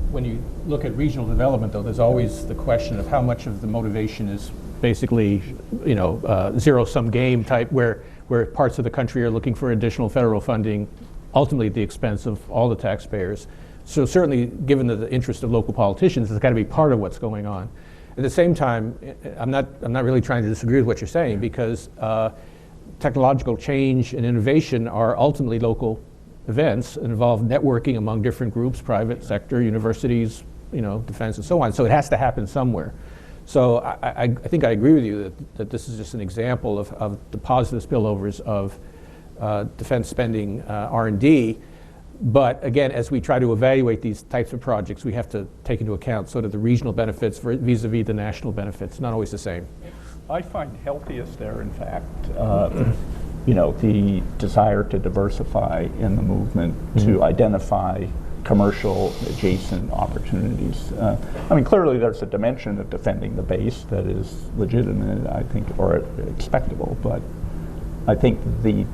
When you look at regional development, though, there's always the question of how much of the motivation is basically, zero-sum game type, where parts of the country are looking for additional federal funding, ultimately at the expense of all the taxpayers. So certainly, given the interest of local politicians, it's got to be part of what's going on. At the same time, I'm not really trying to disagree with what you're saying, because technological change and innovation are ultimately local events and involve networking among different groups, private sector, universities, defense, and so on. So it has to happen somewhere. So I think I agree with you that this is just an example of the positive spillovers of defense spending, R&D. But again, as we try to evaluate these types of projects, we have to take into account sort of the regional benefits vis-a-vis the national benefits. Not always the same. I find healthiest there, in fact, the desire to diversify in the movement, to identify commercial adjacent opportunities. Clearly there's a dimension of defending the base that is legitimate, I think, or expectable, but I think the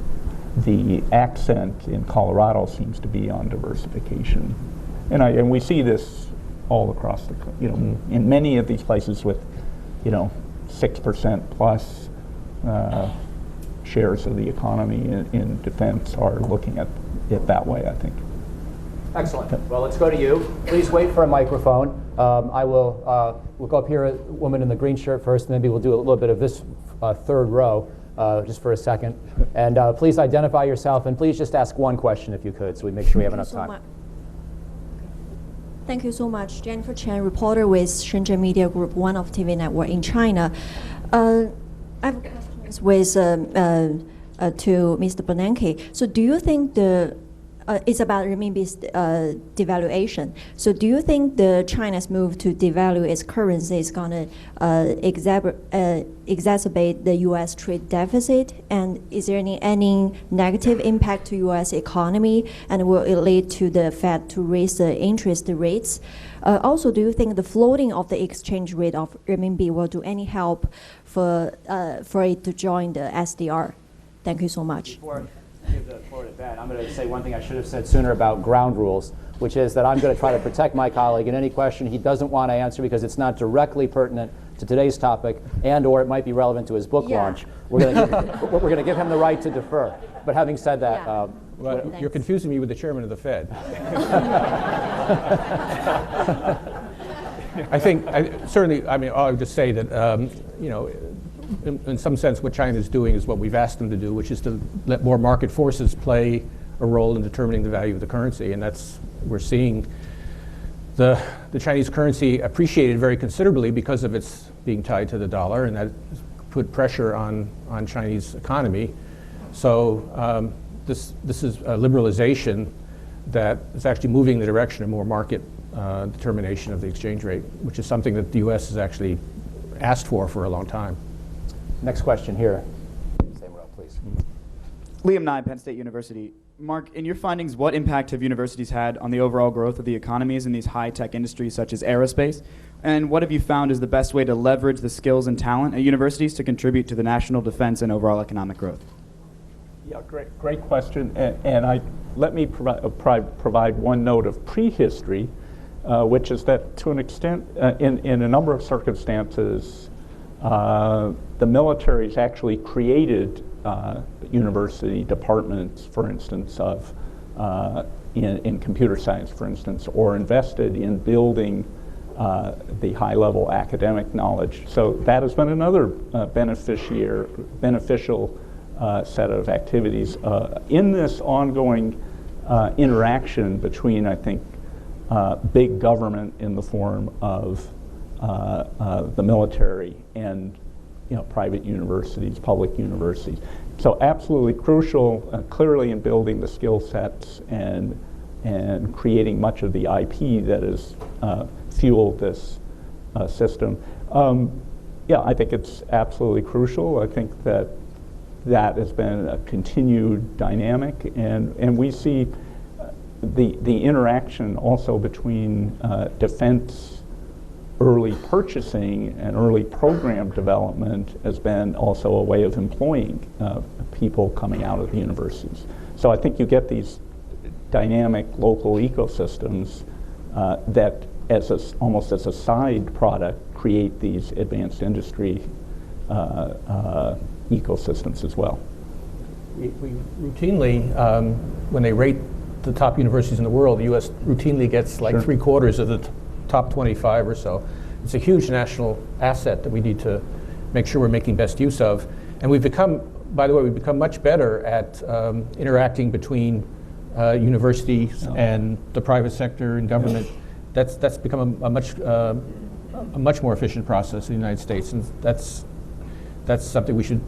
accent in Colorado seems to be on diversification, and we see this all across the in many of these places with 6% plus shares of the economy in defense are looking at it that way, I think. Excellent. Well, let's go to you. Please wait for a microphone. We'll go up here, a woman in the green shirt first, and maybe we'll do a little bit of this third row. Just for a second. And please identify yourself, and please just ask one question if you could, so we make sure we have enough time. Thank you so much. Jennifer Chen, reporter with Shenzhen Media Group, one of TV network in China. I have questions with to Mr. Bernanke. So do you think it's about renminbi's devaluation. So do you think China's move to devalue its currency is going to exacerbate the U.S. trade deficit? And is there any negative impact to U.S. economy? And will it lead to the Fed to raise the interest rates? Also, do you think the floating of the exchange rate of renminbi will do any help for it to join the SDR? Thank you so much. Give the floor to Ben. I'm going to say one thing I should have said sooner about ground rules, which is that I'm going to try to protect my colleague in any question he doesn't want to answer because it's not directly pertinent to today's topic, and/or it might be relevant to his book launch. We're going to give him the right to defer. But having said that, well, you're confusing me with the chairman of the Fed. I would just say that in some sense, what China is doing is what we've asked them to do, which is to let more market forces play a role in determining the value of the currency. And we're seeing the Chinese currency appreciated very considerably because of its being tied to the dollar, and that put pressure on Chinese economy. So this is a liberalization that is actually moving in the direction of more market determination of the exchange rate, which is something that the U.S. has actually asked for a long time. Next question here. Same row, please. Liam Nye, Penn State University. Mark, in your findings, what impact have universities had on the overall growth of the economies in these high-tech industries such as aerospace? And what have you found is the best way to leverage the skills and talent at universities to contribute to the national defense and overall economic growth? Yeah, great question. Let me provide one note of prehistory, which is that to an extent, in a number of circumstances, the military's actually created university departments, for instance, of in computer science, for instance, or invested in building the high-level academic knowledge. So that has been another beneficial set of activities in this ongoing interaction between, I think, big government in the form of the military and private universities, public universities. So absolutely crucial, clearly in building the skill sets and creating much of the IP that has fueled this system. Yeah, I think it's absolutely crucial. I think that has been a continued dynamic, and we see the interaction also between defense early purchasing and early program development has been also a way of employing people coming out of the universities. So I think you get these dynamic local ecosystems that almost as a side product create these advanced industry ecosystems as well. We routinely, when they rate the top universities in the world, the U.S. routinely gets like 3/4 of the top 25 or so. It's a huge national asset that we need to make sure we're making best use of. And we've become, by the way, we've become much better at interacting between universities and the private sector and government. That's become a much more efficient process in the United States, and that's something we should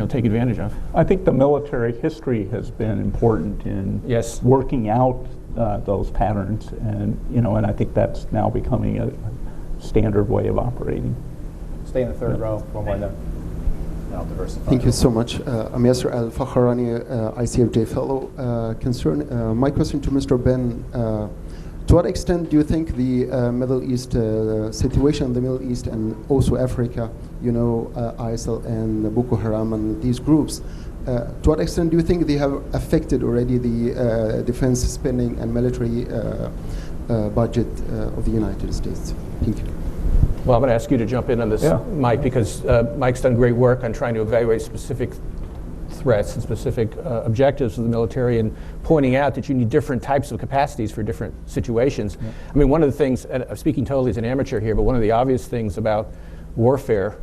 take advantage of. I think the military history has been important in working out those patterns, and and I think that's now becoming a standard way of operating. Stay in the third row for one then. I'll diversify. Thank you so much. I'm Yasser Al-Fakharani, ICFJ fellow. My question to Mr. Ben. To what extent do you think the Middle East situation in the Middle East and also Africa, ISIL and Boko Haram and these groups, to what extent do you think they have affected already the defense spending and military budget of the United States? Thank you. Well, I'm going to ask you to jump in on this, Mike, because Mike's done great work on trying to evaluate specific threats and specific objectives of the military and pointing out that you need different types of capacities for different situations. Yeah. I mean, one of the things, and I'm speaking totally as an amateur here, but one of the obvious things about warfare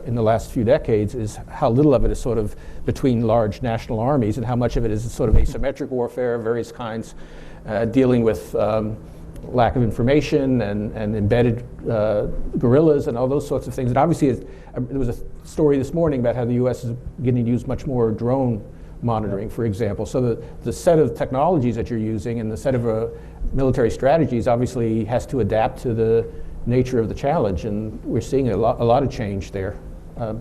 in the last few decades is how little of it is sort of between large national armies and how much of it is sort of asymmetric warfare of various kinds, dealing with lack of information and embedded guerrillas and all those sorts of things. And obviously, there was a story this morning about how the U.S. is beginning to use much more drone monitoring, for example. So the set of technologies that you're using and the set of military strategies obviously has to adapt to the nature of the challenge, and we're seeing a lot of change there.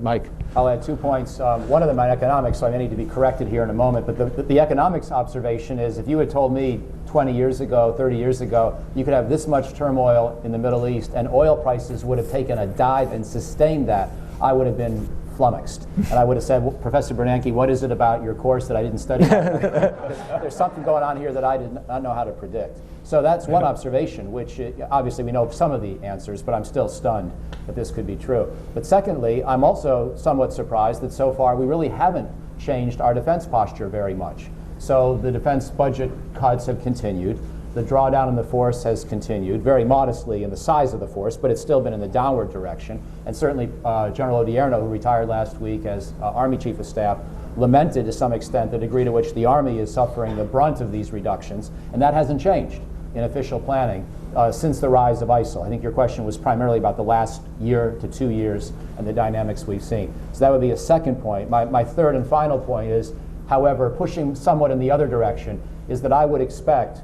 Mike? I'll add 2 points. One of them on economics, so I may need to be corrected here in a moment, but the economics observation is if you had told me 20 years ago, 30 years ago, you could have this much turmoil in the Middle East and oil prices would have taken a dive and sustained that, I would have been flummoxed. And I would have said, well, Professor Bernanke, what is it about your course that I didn't study? There's something going on here that I did not know how to predict. So that's one observation, which obviously we know some of the answers, but I'm still stunned that this could be true. But secondly, I'm also somewhat surprised that so far we really haven't changed our defense posture very much. So the defense budget cuts have continued. The drawdown in the force has continued, very modestly in the size of the force, but it's still been in the downward direction. And certainly General Odierno, who retired last week as Army Chief of Staff, lamented to some extent the degree to which the Army is suffering the brunt of these reductions, and that hasn't changed in official planning since the rise of ISIL. I think your question was primarily about the last year to 2 years and the dynamics we've seen. So that would be a second point. My third and final point is, however, pushing somewhat in the other direction, is that I would expect,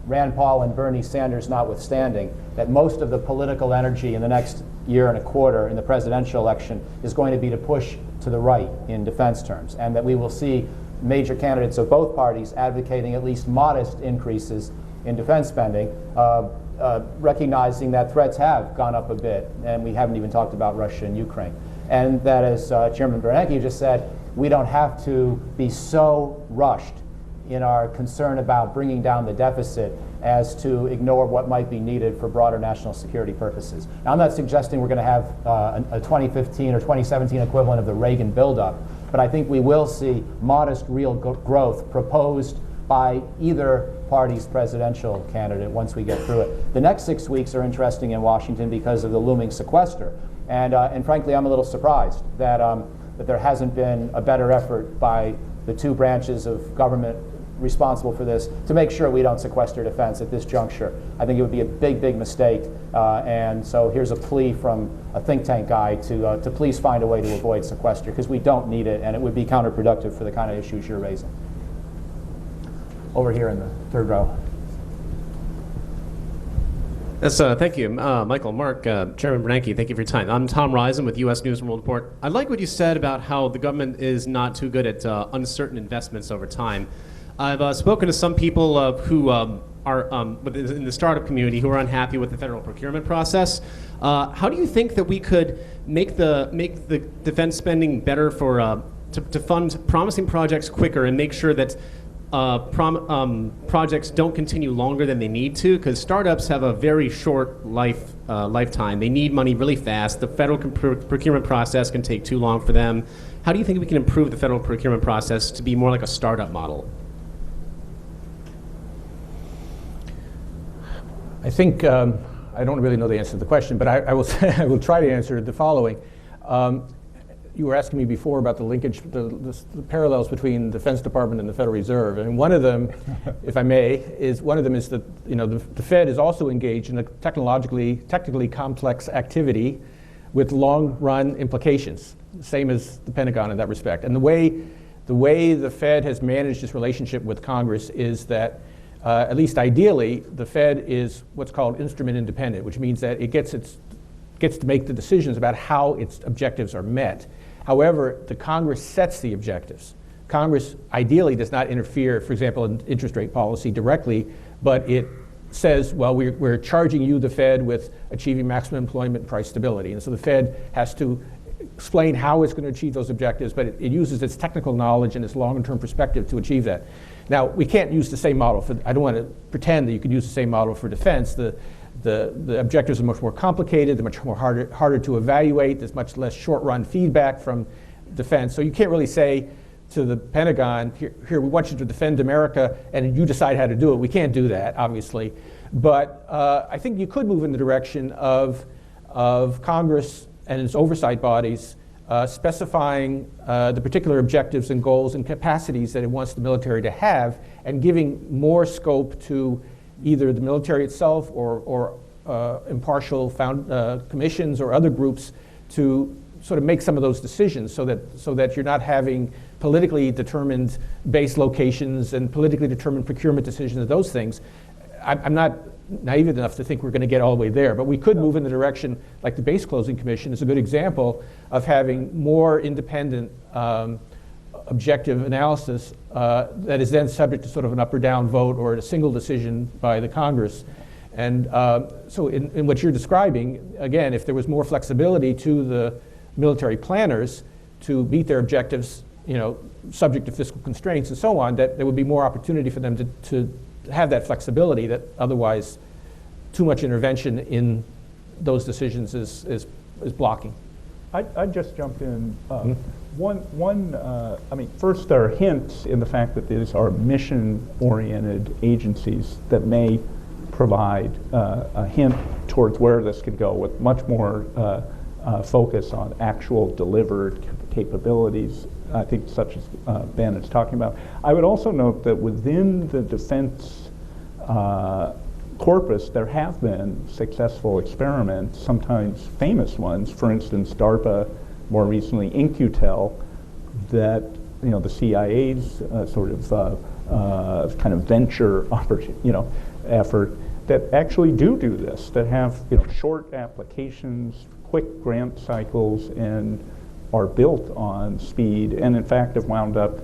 Rand Paul and Bernie Sanders notwithstanding, that most of the political energy in the next year and a quarter in the presidential election is going to be to push to the right in defense terms, and that we will see major candidates of both parties advocating at least modest increases in defense spending, recognizing that threats have gone up a bit, and we haven't even talked about Russia and Ukraine. And that, as Chairman Bernanke just said, we don't have to be so rushed in our concern about bringing down the deficit as to ignore what might be needed for broader national security purposes. Now, I'm not suggesting we're going to have a 2015 or 2017 equivalent of the Reagan buildup, but I think we will see modest real growth proposed by either party's presidential candidate once we get through it. The next 6 weeks are interesting in Washington because of the looming sequester. And frankly, I'm a little surprised that, that there hasn't been a better effort by the two branches of government responsible for this to make sure we don't sequester defense at this juncture. I think it would be a big, big mistake. And so here's a plea from a think tank guy to please find a way to avoid sequester, because we don't need it, and it would be counterproductive for the kind of issues you're raising. Over here in the third row. Yes, thank you, Michael, Mark, Chairman Bernanke, thank you for your time. I'm Tom Risen with U.S. News and World Report. I like what you said about how the government is not too good at uncertain investments over time. I've spoken to some people who are in the startup community who are unhappy with the federal procurement process. How do you think that we could make the defense spending better for to fund promising projects quicker and make sure that projects don't continue longer than they need to? Because startups have a very short lifetime. They need money really fast. The federal procurement process can take too long for them. How do you think we can improve the federal procurement process to be more like a startup model? I think, I don't really know the answer to the question, but I will say, I will try to answer the following. You were asking me before about the linkage, the parallels between the Defense Department and the Federal Reserve, and one of them, if I may, is that the Fed is also engaged in a technically complex activity with long-run implications, same as the Pentagon in that respect. And the way the Fed has managed its relationship with Congress is that, at least ideally, the Fed is what's called instrument independent, which means that it gets to make the decisions about how its objectives are met. However, the Congress sets the objectives. Congress ideally does not interfere, for example, in interest rate policy directly, but it says, well, we're charging you, the Fed, with achieving maximum employment and price stability. And so the Fed has to explain how it's going to achieve those objectives, but it uses its technical knowledge and its long-term perspective to achieve that. Now, we can't use the same model I don't want to pretend that you can use the same model for defense. The objectives are much more complicated, they're much more harder to evaluate, there's much less short-run feedback from defense. So you can't really say to the Pentagon, here, we want you to defend America, and you decide how to do it. We can't do that, obviously. But I think you could move in the direction of Congress and its oversight bodies specifying the particular objectives and goals and capacities that it wants the military to have, and giving more scope to either the military itself or impartial commissions or other groups to sort of make some of those decisions, so that you're not having politically determined base locations and politically determined procurement decisions and those things. I'm not naive enough to think we're going to get all the way there, but we could move in the direction, like the Base Closing Commission is a good example of having more independent objective analysis that is then subject to sort of an up or down vote or a single decision by the Congress. And so in what you're describing, again, if there was more flexibility to the military planners to meet their objectives, subject to fiscal constraints and so on, that there would be more opportunity for them to have that flexibility that otherwise too much intervention in those decisions is blocking. I'd just jump in. First, there are hints in the fact that these are mission-oriented agencies that may provide a hint towards where this could go, with much more focus on actual delivered capabilities, I think, such as Ben is talking about. I would also note that within the defense corpus, there have been successful experiments, sometimes famous ones. For instance, DARPA, more recently InQtel, that the CIA's kind of venture effort that actually do this, that have short applications, quick grant cycles, and are built on speed, and in fact have wound up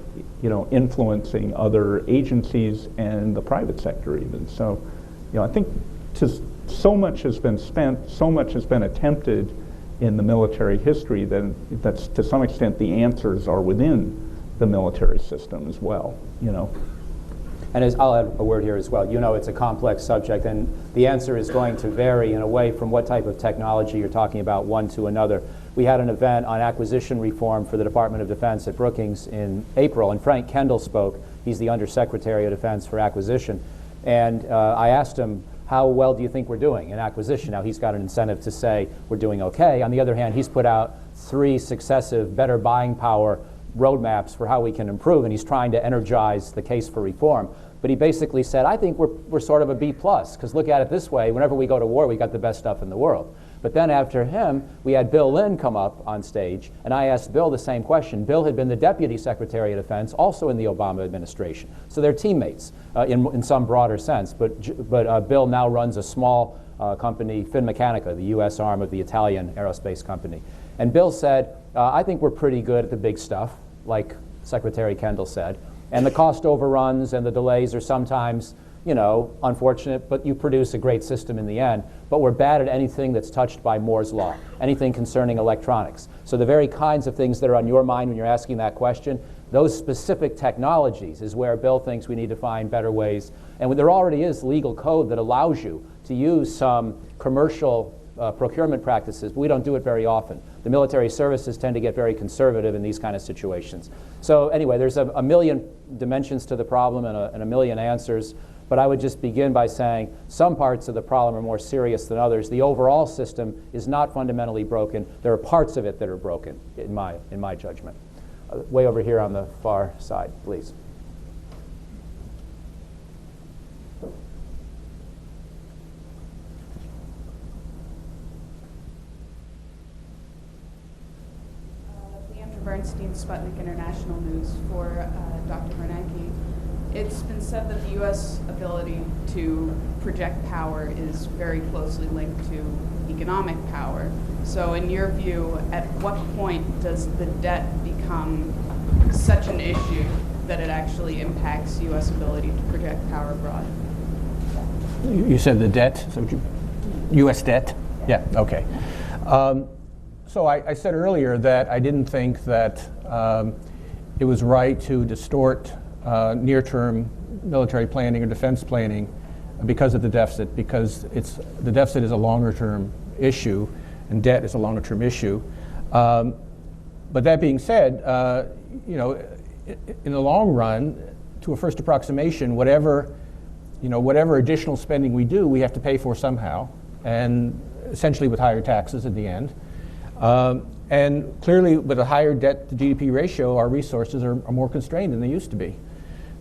influencing other agencies and the private sector even. So I think so much has been spent, so much has been attempted in the military history, then that's to some extent the answers are within the military system as well, you know. And I'll add a word here as well. You know, it's a complex subject, and the answer is going to vary in a way from what type of technology you're talking about one to another. We had an event on acquisition reform for the Department of Defense at Brookings in April, and Frank Kendall spoke. He's the Undersecretary of Defense for Acquisition. And I asked him, how well do you think we're doing in acquisition? Now, he's got an incentive to say we're doing okay. On the other hand, he's put out 3 successive better buying power roadmaps for how we can improve, and he's trying to energize the case for reform. But he basically said, I think we're sort of a B+, because look at it this way, whenever we go to war, we got the best stuff in the world. But then after him, we had Bill Lynn come up on stage, and I asked Bill the same question. Bill had been the Deputy Secretary of Defense, also in the Obama administration. So they're teammates in some broader sense. But Bill now runs a small company, Finmeccanica, the U.S. arm of the Italian aerospace company. And Bill said, I think we're pretty good at the big stuff, like Secretary Kendall said. And the cost overruns and the delays are sometimes, you know, unfortunate, but you produce a great system in the end. But we're bad at anything that's touched by Moore's Law, anything concerning electronics. So the very kinds of things that are on your mind when you're asking that question, those specific technologies is where Bill thinks we need to find better ways. And there already is legal code that allows you to use some commercial procurement practices, but we don't do it very often. The military services tend to get very conservative in these kind of situations. So anyway, there's a million dimensions to the problem and a million answers, but I would just begin by saying some parts of the problem are more serious than others. The overall system is not fundamentally broken. There are parts of it that are broken, in my judgment. Way over here on the far side, please. Bernstein, Sputnik International News for Dr. Bernanke. It's been said that the U.S. ability to project power is very closely linked to economic power. So in your view, at what point does the debt become such an issue that it actually impacts U.S. ability to project power abroad? You said the debt, U.S. debt? Yeah, okay. So I said earlier that I didn't think that it was right to distort near-term military planning or defense planning because of the deficit, because the deficit is a longer-term issue and debt is a longer-term issue. But that being said, you know, in the long run, to a first approximation, whatever additional spending we do, we have to pay for somehow, and essentially with higher taxes at the end. And clearly, with a higher debt to GDP ratio, our resources are more constrained than they used to be.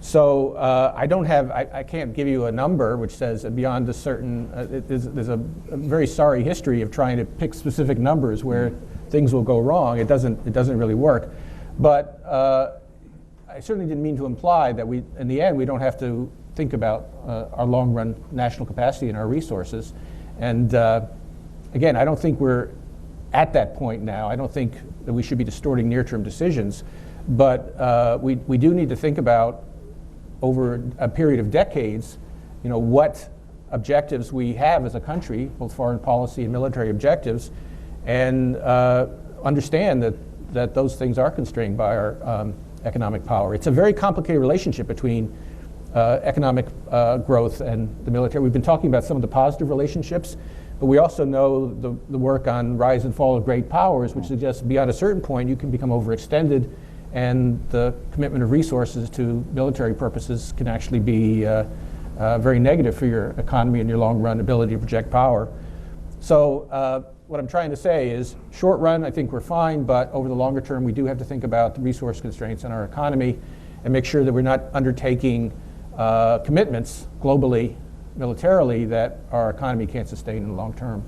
So I can't give you a number which says beyond a certain, there's a very sorry history of trying to pick specific numbers where things will go wrong. It doesn't really work. But I certainly didn't mean to imply that in the end, we don't have to think about our long-run national capacity and our resources. And again, I don't think we're at that point now. I don't think that we should be distorting near-term decisions, but we do need to think about over a period of decades, you know, what objectives we have as a country, both foreign policy and military objectives, and understand that those things are constrained by our economic power. It's a very complicated relationship between economic growth and the military. We've been talking about some of the positive relationships, but we also know the work on rise and fall of great powers, which suggests beyond a certain point you can become overextended, and the commitment of resources to military purposes can actually be very negative for your economy and your long-run ability to project power. So what I'm trying to say is, short run, I think we're fine, but over the longer term, we do have to think about the resource constraints in our economy and make sure that we're not undertaking commitments globally, militarily, that our economy can't sustain in the long term.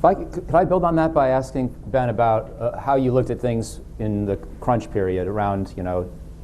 Could I build on that by asking Ben about how you looked at things in the crunch period around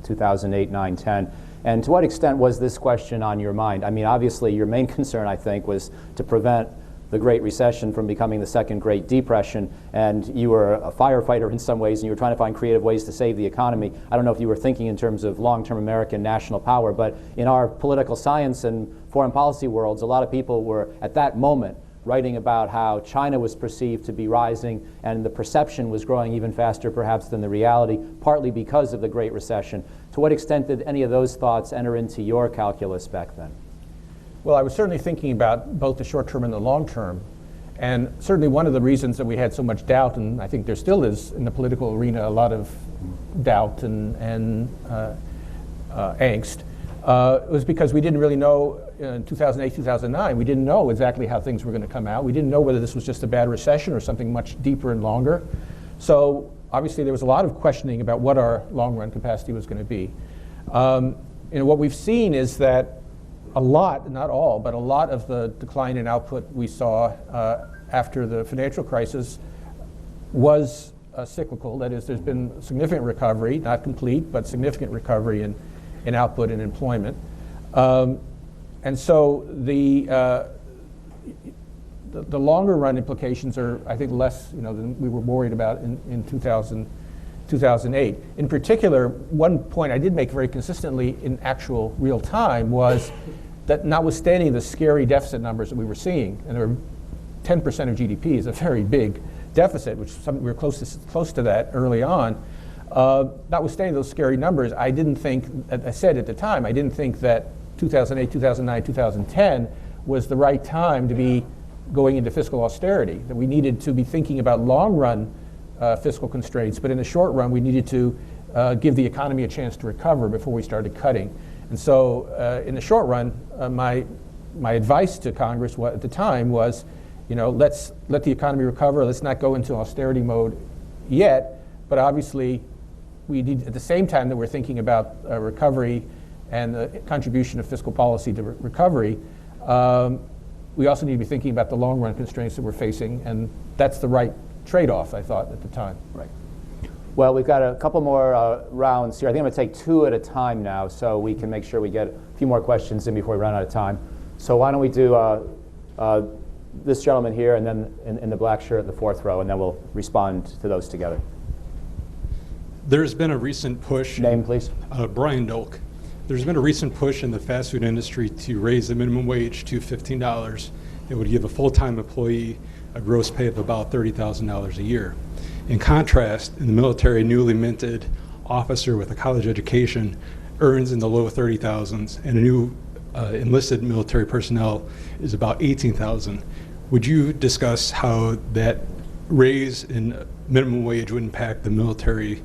2008, 9, 10, and to what extent was this question on your mind? I mean, obviously, your main concern, I think, was to prevent the Great Recession from becoming the second Great Depression, and you were a firefighter in some ways, and you were trying to find creative ways to save the economy. I don't know if you were thinking in terms of long-term American national power, but in our political science and foreign policy worlds, a lot of people were, at that moment, writing about how China was perceived to be rising and the perception was growing even faster perhaps than the reality, partly because of the Great Recession. To what extent did any of those thoughts enter into your calculus back then? Well, I was certainly thinking about both the short term and the long term. And certainly one of the reasons that we had so much doubt, and I think there still is in the political arena a lot of doubt and angst, was because we didn't really know in 2008, 2009, we didn't know exactly how things were going to come out. We didn't know whether this was just a bad recession or something much deeper and longer. So obviously there was a lot of questioning about what our long-run capacity was going to be. What we've seen is that a lot, not all, but a lot of the decline in output we saw after the financial crisis was cyclical. That is, there's been significant recovery, not complete, but significant recovery in output and employment. And so the longer run implications are, I think, less than we were worried about in 2008. In particular, one point I did make very consistently in actual real time was that notwithstanding the scary deficit numbers that we were seeing, and there were 10% of GDP is a very big deficit, which we were close to that early on. Notwithstanding those scary numbers, I didn't think, as I said at the time, I didn't think that 2008, 2009, 2010 was the right time to be going into fiscal austerity, that we needed to be thinking about long-run fiscal constraints, but in the short run, we needed to give the economy a chance to recover before we started cutting. And so in the short run, my advice to Congress at the time was, let's let the economy recover, let's not go into austerity mode yet, but obviously we need, at the same time that we're thinking about recovery and the contribution of fiscal policy to recovery, we also need to be thinking about the long-run constraints that we're facing, and that's the right trade-off, I thought, at the time. Right. Well, we've got a couple more rounds here. I think I'm going to take two at a time now, so we can make sure we get a few more questions in before we run out of time. So why don't we do this gentleman here, and then in the black shirt in the fourth row, and then we'll respond to those together. There's been a recent push. Name, please. Brian Dolk. There's been a recent push in the fast food industry to raise the minimum wage to $15. It would give a full-time employee a gross pay of about $30,000 a year. In contrast, in the military, a newly minted officer with a college education earns in the low 30,000s, and a new enlisted military personnel is about 18,000. Would you discuss how that raise in minimum wage would impact the military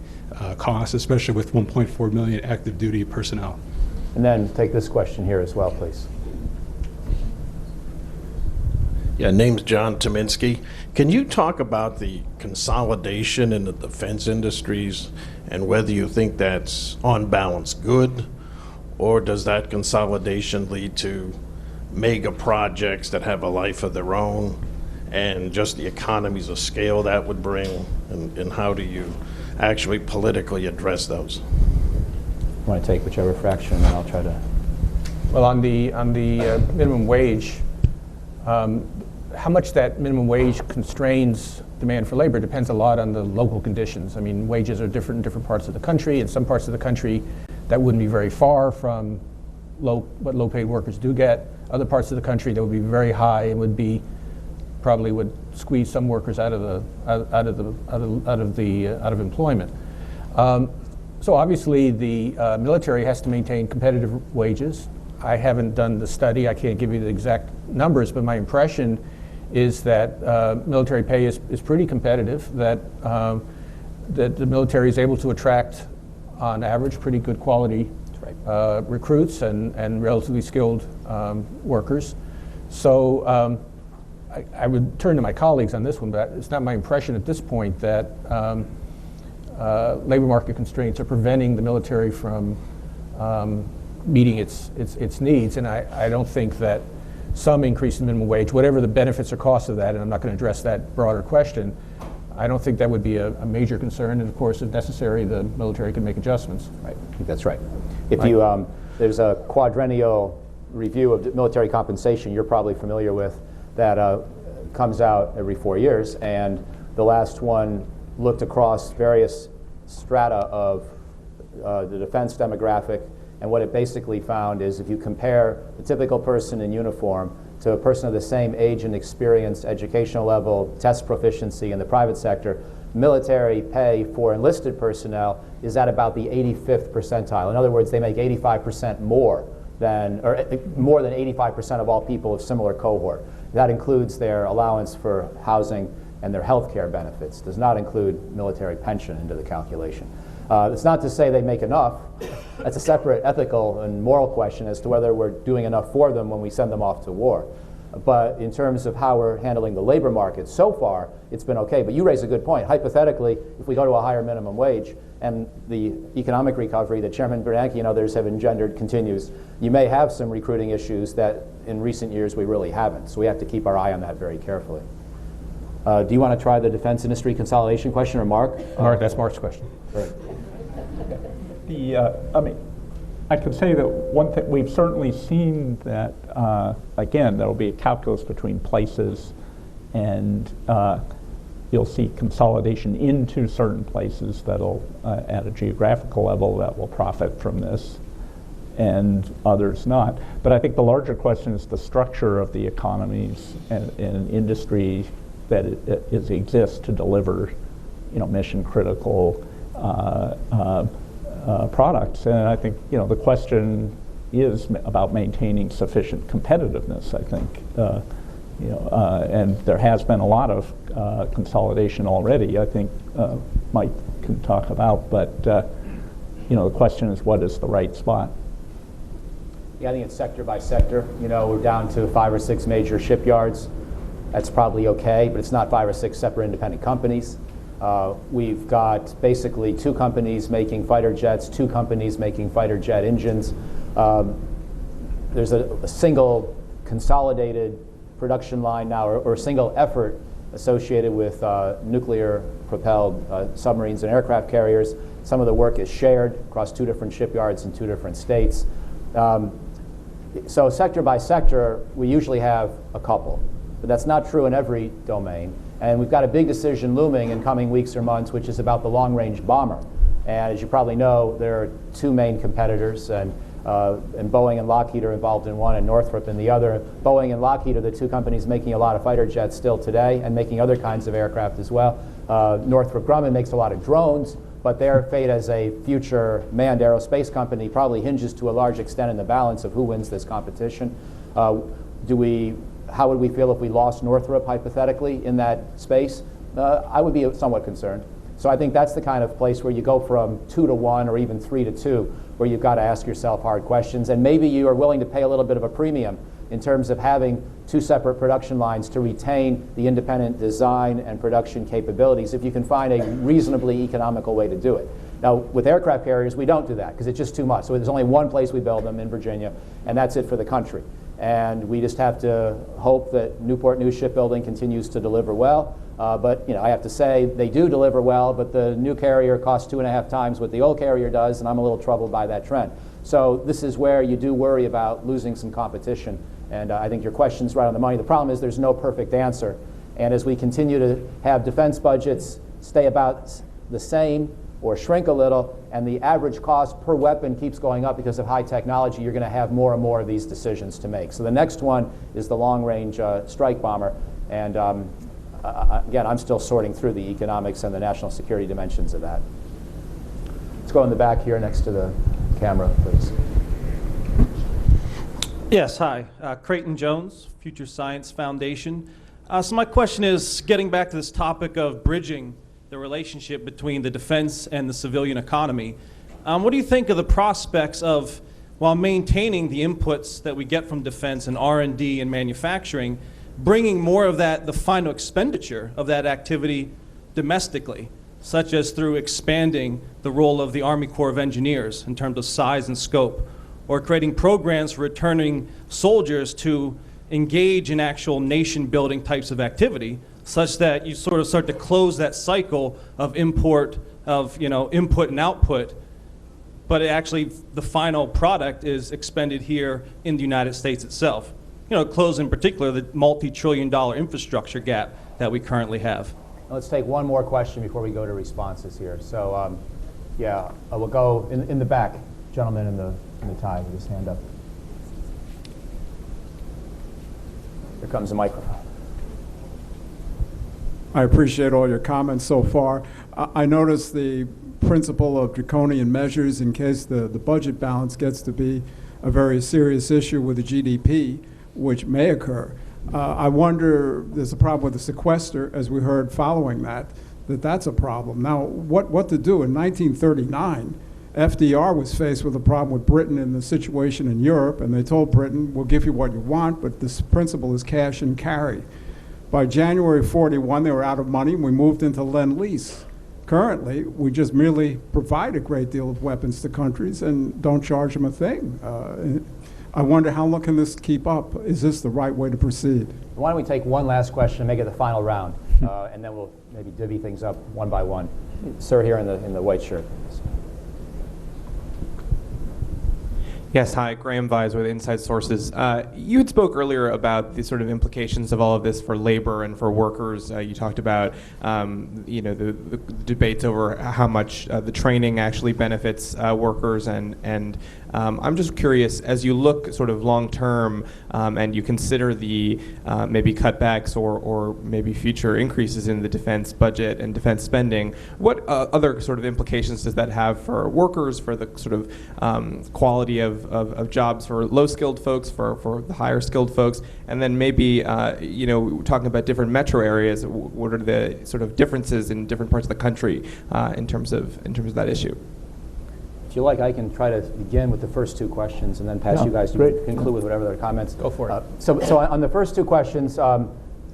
costs, especially with 1.4 million active duty personnel? And then take this question here as well, please. Yeah, name's John Tominski. Can you talk about the consolidation in the defense industries and whether you think that's on balance good, or does that consolidation lead to mega projects that have a life of their own, and just the economies of scale that would bring, and how do you actually politically address those? You want to take whichever fraction, and then I'll try to. Well, on the minimum wage, how much that minimum wage constrains demand for labor depends a lot on the local conditions. I mean, wages are different in different parts of the country. In some parts of the country, that wouldn't be very far from what low-paid workers do get. Other parts of the country, that would be very high and probably would squeeze some workers out of employment. So obviously, the military has to maintain competitive wages. I haven't done the study. I can't give you the exact numbers, but my impression is that military pay is pretty competitive, that the military is able to attract, on average, pretty good quality recruits and relatively skilled workers. So I would turn to my colleagues on this one, but it's not my impression at this point that labor market constraints are preventing the military from meeting its needs, and I don't think that some increase in minimum wage, whatever the benefits or costs of that, and I'm not going to address that broader question, I don't think that would be a major concern, and of course, if necessary, the military can make adjustments. Right, I think that's right. If you, there's a quadrennial review of military compensation you're probably familiar with that comes out every 4 years, and the last one looked across various strata of the defense demographic, and what it basically found is if you compare the typical person in uniform to a person of the same age and experience, educational level, test proficiency in the private sector, military pay for enlisted personnel is at about the 85th percentile. In other words, they make 85% more than 85% of all people of similar cohort. That includes their allowance for housing and their health care benefits. Does not include military pension into the calculation. It's not to say they make enough. That's a separate ethical and moral question as to whether we're doing enough for them when we send them off to war. But in terms of how we're handling the labor market, so far, it's been okay. But you raise a good point. Hypothetically, if we go to a higher minimum wage and the economic recovery that Chairman Bernanke and others have engendered continues, you may have some recruiting issues that in recent years we really haven't. So we have to keep our eye on that very carefully. Do you want to try the defense industry consolidation question, or Mark? Mark, that's Mark's question. Great. I could say that one thing, we've certainly seen that, again, there will be a calculus between places, and you'll see consolidation into certain places that'll, at a geographical level, that will profit from this, and others not. But I think the larger question is the structure of the economies and industry that exists to deliver, mission critical products. And I think, the question is about maintaining sufficient competitiveness, I think. And there has been a lot of consolidation already, I think Mike can talk about, but the question is, what is the right spot? Yeah, I think it's sector by sector. We're down to 5 or 6 major shipyards. That's probably okay, but it's not 5 or 6 separate independent companies. We've got basically 2 companies making fighter jets, 2 companies making fighter jet engines. There's a single consolidated production line now, or a single effort associated with nuclear-propelled submarines and aircraft carriers. Some of the work is shared across 2 different shipyards in 2 different states. So sector by sector, we usually have a couple. But that's not true in every domain. And we've got a big decision looming in coming weeks or months, which is about the long-range bomber. And as you probably know, there are 2 main competitors, and Boeing and Lockheed are involved in one, and Northrop in the other. Boeing and Lockheed are the 2 companies making a lot of fighter jets still today, and making other kinds of aircraft as well. Northrop Grumman makes a lot of drones, but their fate as a future manned aerospace company probably hinges to a large extent in the balance of who wins this competition. How would we feel if we lost Northrop, hypothetically, in that space? I would be somewhat concerned. So I think that's the kind of place where you go from 2 to 1 or even 3 to 2, where you've got to ask yourself hard questions. And maybe you are willing to pay a little bit of a premium in terms of having 2 separate production lines to retain the independent design and production capabilities if you can find a reasonably economical way to do it. Now, with aircraft carriers, we don't do that because it's just too much. So there's only one place we build them in Virginia, and that's it for the country. And we just have to hope that Newport News Shipbuilding continues to deliver well. But I have to say they do deliver well, but the new carrier costs 2.5 times what the old carrier does, and I'm a little troubled by that trend. So this is where you do worry about losing some competition. And I think your question's right on the money. The problem is there's no perfect answer. And as we continue to have defense budgets stay about the same or shrink a little, and the average cost per weapon keeps going up because of high technology, you're going to have more and more of these decisions to make. So the next one is the long-range strike bomber. And again, I'm still sorting through the economics and the national security dimensions of that. Let's go in the back here next to the camera, please. Yes, hi. Creighton Jones, Future Science Foundation. So my question is, getting back to this topic of bridging the relationship between the defense and the civilian economy. What do you think of the prospects of, while maintaining the inputs that we get from defense and R&D and manufacturing, bringing more of that, the final expenditure of that activity domestically, such as through expanding the role of the Army Corps of Engineers in terms of size and scope, or creating programs for returning soldiers to engage in actual nation-building types of activity, such that you sort of start to close that cycle of input and output, but actually the final product is expended here in the United States itself. Close in particular the multi-trillion-dollar infrastructure gap that we currently have. Let's take one more question before we go to responses here. So, we'll go in the back. Gentleman in the tie with his hand up. Here comes a microphone. I appreciate all your comments so far. I noticed the principle of draconian measures in case the budget balance gets to be a very serious issue with the GDP, which may occur. I wonder, there's a problem with the sequester, as we heard following that's a problem. Now, what to do? In 1939, FDR was faced with a problem with Britain and the situation in Europe, and they told Britain, we'll give you what you want, but this principle is cash and carry. By January 41, they were out of money, and we moved into Lend-Lease. Currently, we just merely provide a great deal of weapons to countries and don't charge them a thing. I wonder how long can this keep up? Is this the right way to proceed? Why don't we take one last question and make it the final round, and then we'll maybe divvy things up one by one. Sir, here in the white shirt. Yes, hi, Graham Vise with Inside Sources. You had spoke earlier about the sort of implications of all of this for labor and for workers. You talked about, the debates over how much the training actually benefits workers, and I'm just curious, as you look sort of long term and you consider the maybe cutbacks or maybe future increases in the defense budget and defense spending, what other sort of implications does that have for workers, for the sort of quality of jobs for low-skilled folks, for the higher-skilled folks, and then maybe, talking about different metro areas, what are the sort of differences in different parts of the country in terms of that issue? If you like, I can try to begin with the first two questions and then pass you guys to conclude with whatever their comments. Go for it. So on the first two questions,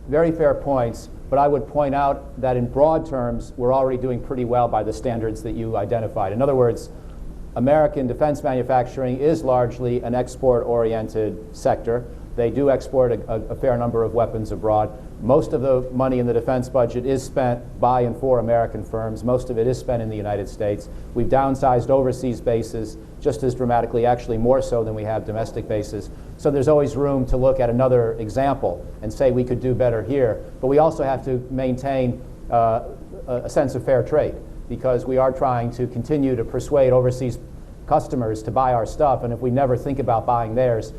very fair points, but I would point out that in broad terms, we're already doing pretty well by the standards that you identified. In other words, American defense manufacturing is largely an export-oriented sector. They do export a fair number of weapons abroad. Most of the money in the defense budget is spent by and for American firms. Most of it is spent in the United States. We've downsized overseas bases just as dramatically, actually more so than we have domestic bases. So there's always room to look at another example and say we could do better here. But we also have to maintain a sense of fair trade, because we are trying to continue to persuade overseas customers to buy our stuff, and if we never think about buying theirs,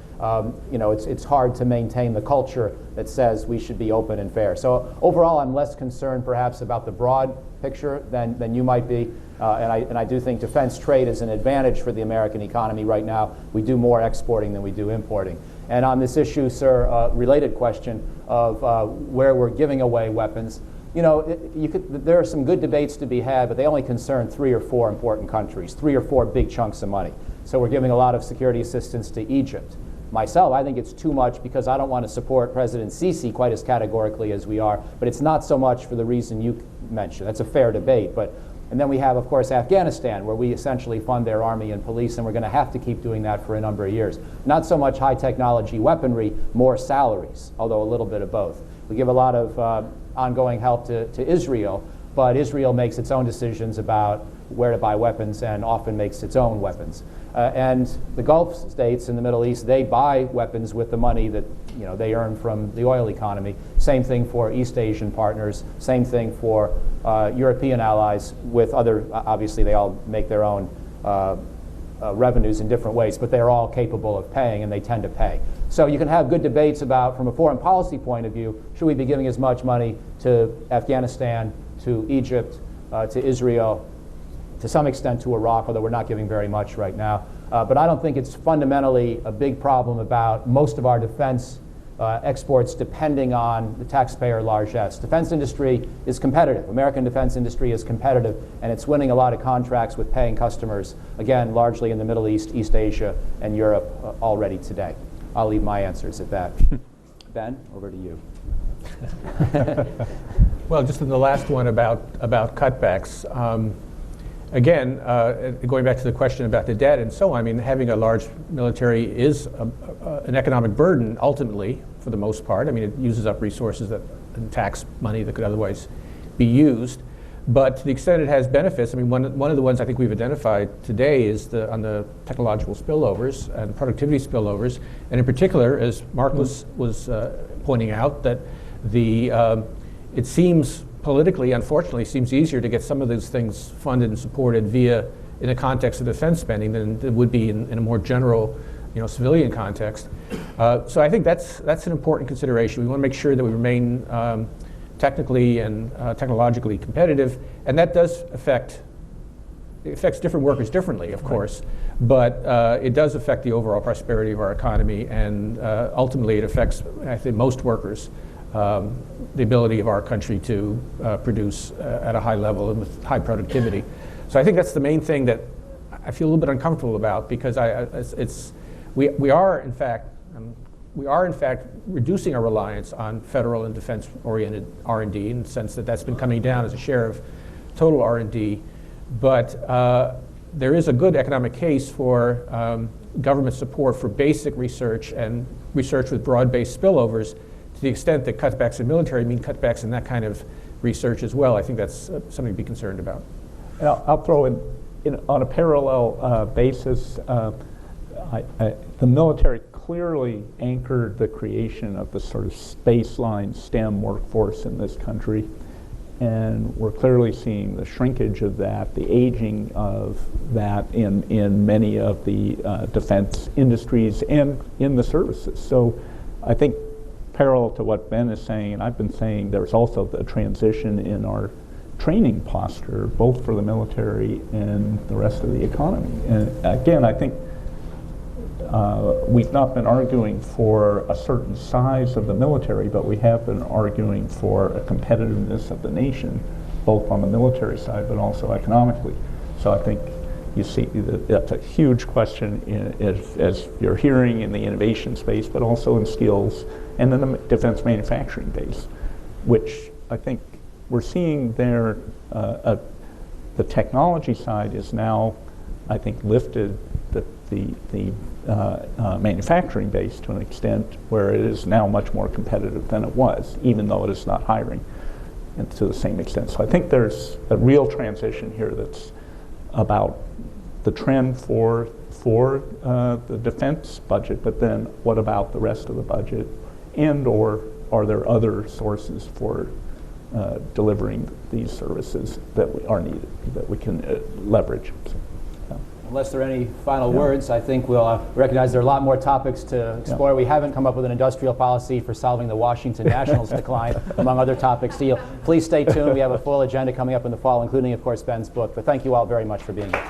it's hard to maintain the culture that says we should be open and fair. So overall, I'm less concerned perhaps about the broad picture than you might be, and I do think defense trade is an advantage for the American economy right now. We do more exporting than we do importing. And on this issue, sir, related question of where we're giving away weapons, there are some good debates to be had, but they only concern 3 or 4 important countries, 3 or 4 big chunks of money. So we're giving a lot of security assistance to Egypt. Myself, I think it's too much because I don't want to support President Sisi quite as categorically as we are, but it's not so much for the reason you mentioned. That's a fair debate. And then we have, of course, Afghanistan, where we essentially fund their army and police, and we're going to have to keep doing that for a number of years. Not so much high technology weaponry, more salaries, although a little bit of both. We give a lot of ongoing help to Israel, but Israel makes its own decisions about where to buy weapons and often makes its own weapons. And the Gulf states in the Middle East, they buy weapons with the money that they earn from the oil economy. Same thing for East Asian partners. Same thing for European allies with other, obviously they all make their own revenues in different ways, but they're all capable of paying, and they tend to pay. So you can have good debates about, from a foreign policy point of view, should we be giving as much money to Afghanistan, to Egypt, to Israel, to some extent to Iraq, although we're not giving very much right now. But I don't think it's fundamentally a big problem about most of our defense exports depending on the taxpayer largesse. Defense industry is competitive. American defense industry is competitive, and it's winning a lot of contracts with paying customers, again, largely in the Middle East, East Asia, and Europe already today. I'll leave my answers at that. Ben, over to you. Well, just in the last one about cutbacks, again, going back to the question about the debt and so on, I mean, having a large military is an economic burden, ultimately, for the most part. I mean, it uses up resources and tax money that could otherwise be used. But to the extent it has benefits, I mean, one of the ones I think we've identified today is on the technological spillovers and productivity spillovers, and in particular, as Mark was pointing out, that it seems politically, unfortunately, seems easier to get some of those things funded and supported in the context of defense spending than it would be in a more general civilian context. So I think that's an important consideration. We want to make sure that we remain technically and technologically competitive, and that does affects different workers differently, of course, but it does affect the overall prosperity of our economy, and ultimately it affects, I think, most workers, the ability of our country to produce at a high level and with high productivity. So I think that's the main thing that I feel a little bit uncomfortable about, because we are in fact reducing our reliance on federal and defense-oriented R&D, in the sense that that's been coming down as a share of total R&D. But there is a good economic case for government support for basic research and research with broad-based spillovers, to the extent that cutbacks in military mean cutbacks in that kind of research as well. I think that's something to be concerned about. I'll throw in on a parallel basis, the military clearly anchored the creation of the sort of baseline STEM workforce in this country. And we're clearly seeing the shrinkage of that, the aging of that in many of the defense industries and in the services. So I think parallel to what Ben is saying, and I've been saying, there's also the transition in our training posture, both for the military and the rest of the economy. And again, I think we've not been arguing for a certain size of the military, but we have been arguing for a competitiveness of the nation, both on the military side but also economically. So I think you see that's a huge question as you're hearing in the innovation space, but also in skills and in the defense manufacturing base, which I think we're seeing there. The technology side is now, I think, lifted the manufacturing base to an extent where it is now much more competitive than it was, even though it is not hiring to the same extent. So I think there's a real transition here that's about the trend for the defense budget, but then what about the rest of the budget, and or are there other sources for delivering these services that are needed, that we can leverage? So, unless there are any final words, I think we'll recognize there are a lot more topics to explore. We haven't come up with an industrial policy for solving the Washington Nationals decline, among other topics. So please stay tuned. We have a full agenda coming up in the fall, including, of course, Ben's book. But thank you all very much for being here.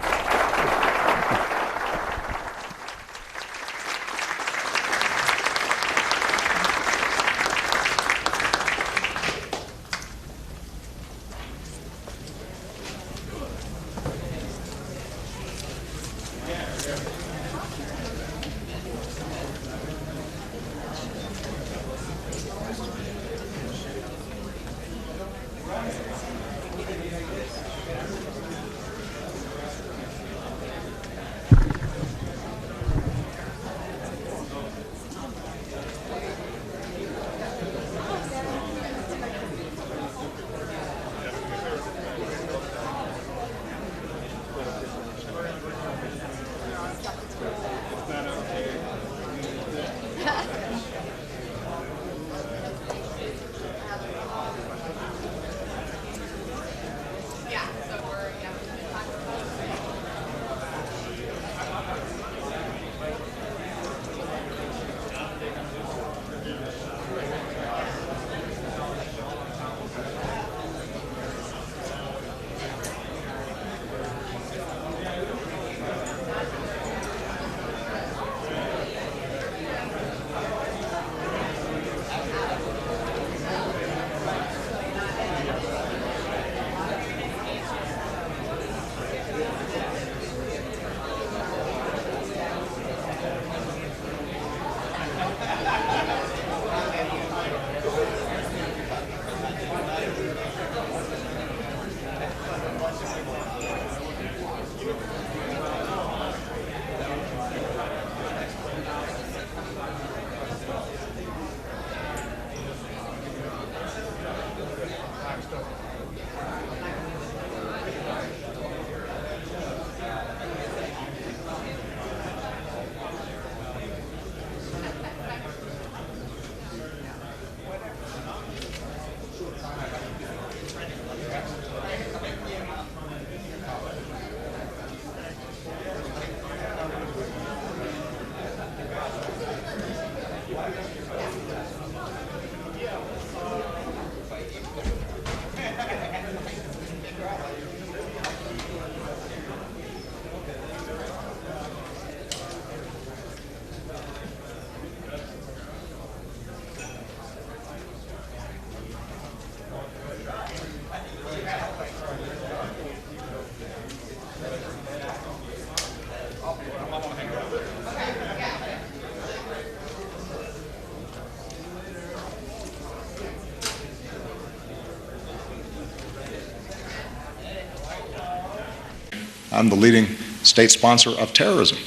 I'm the leading state sponsor of terrorism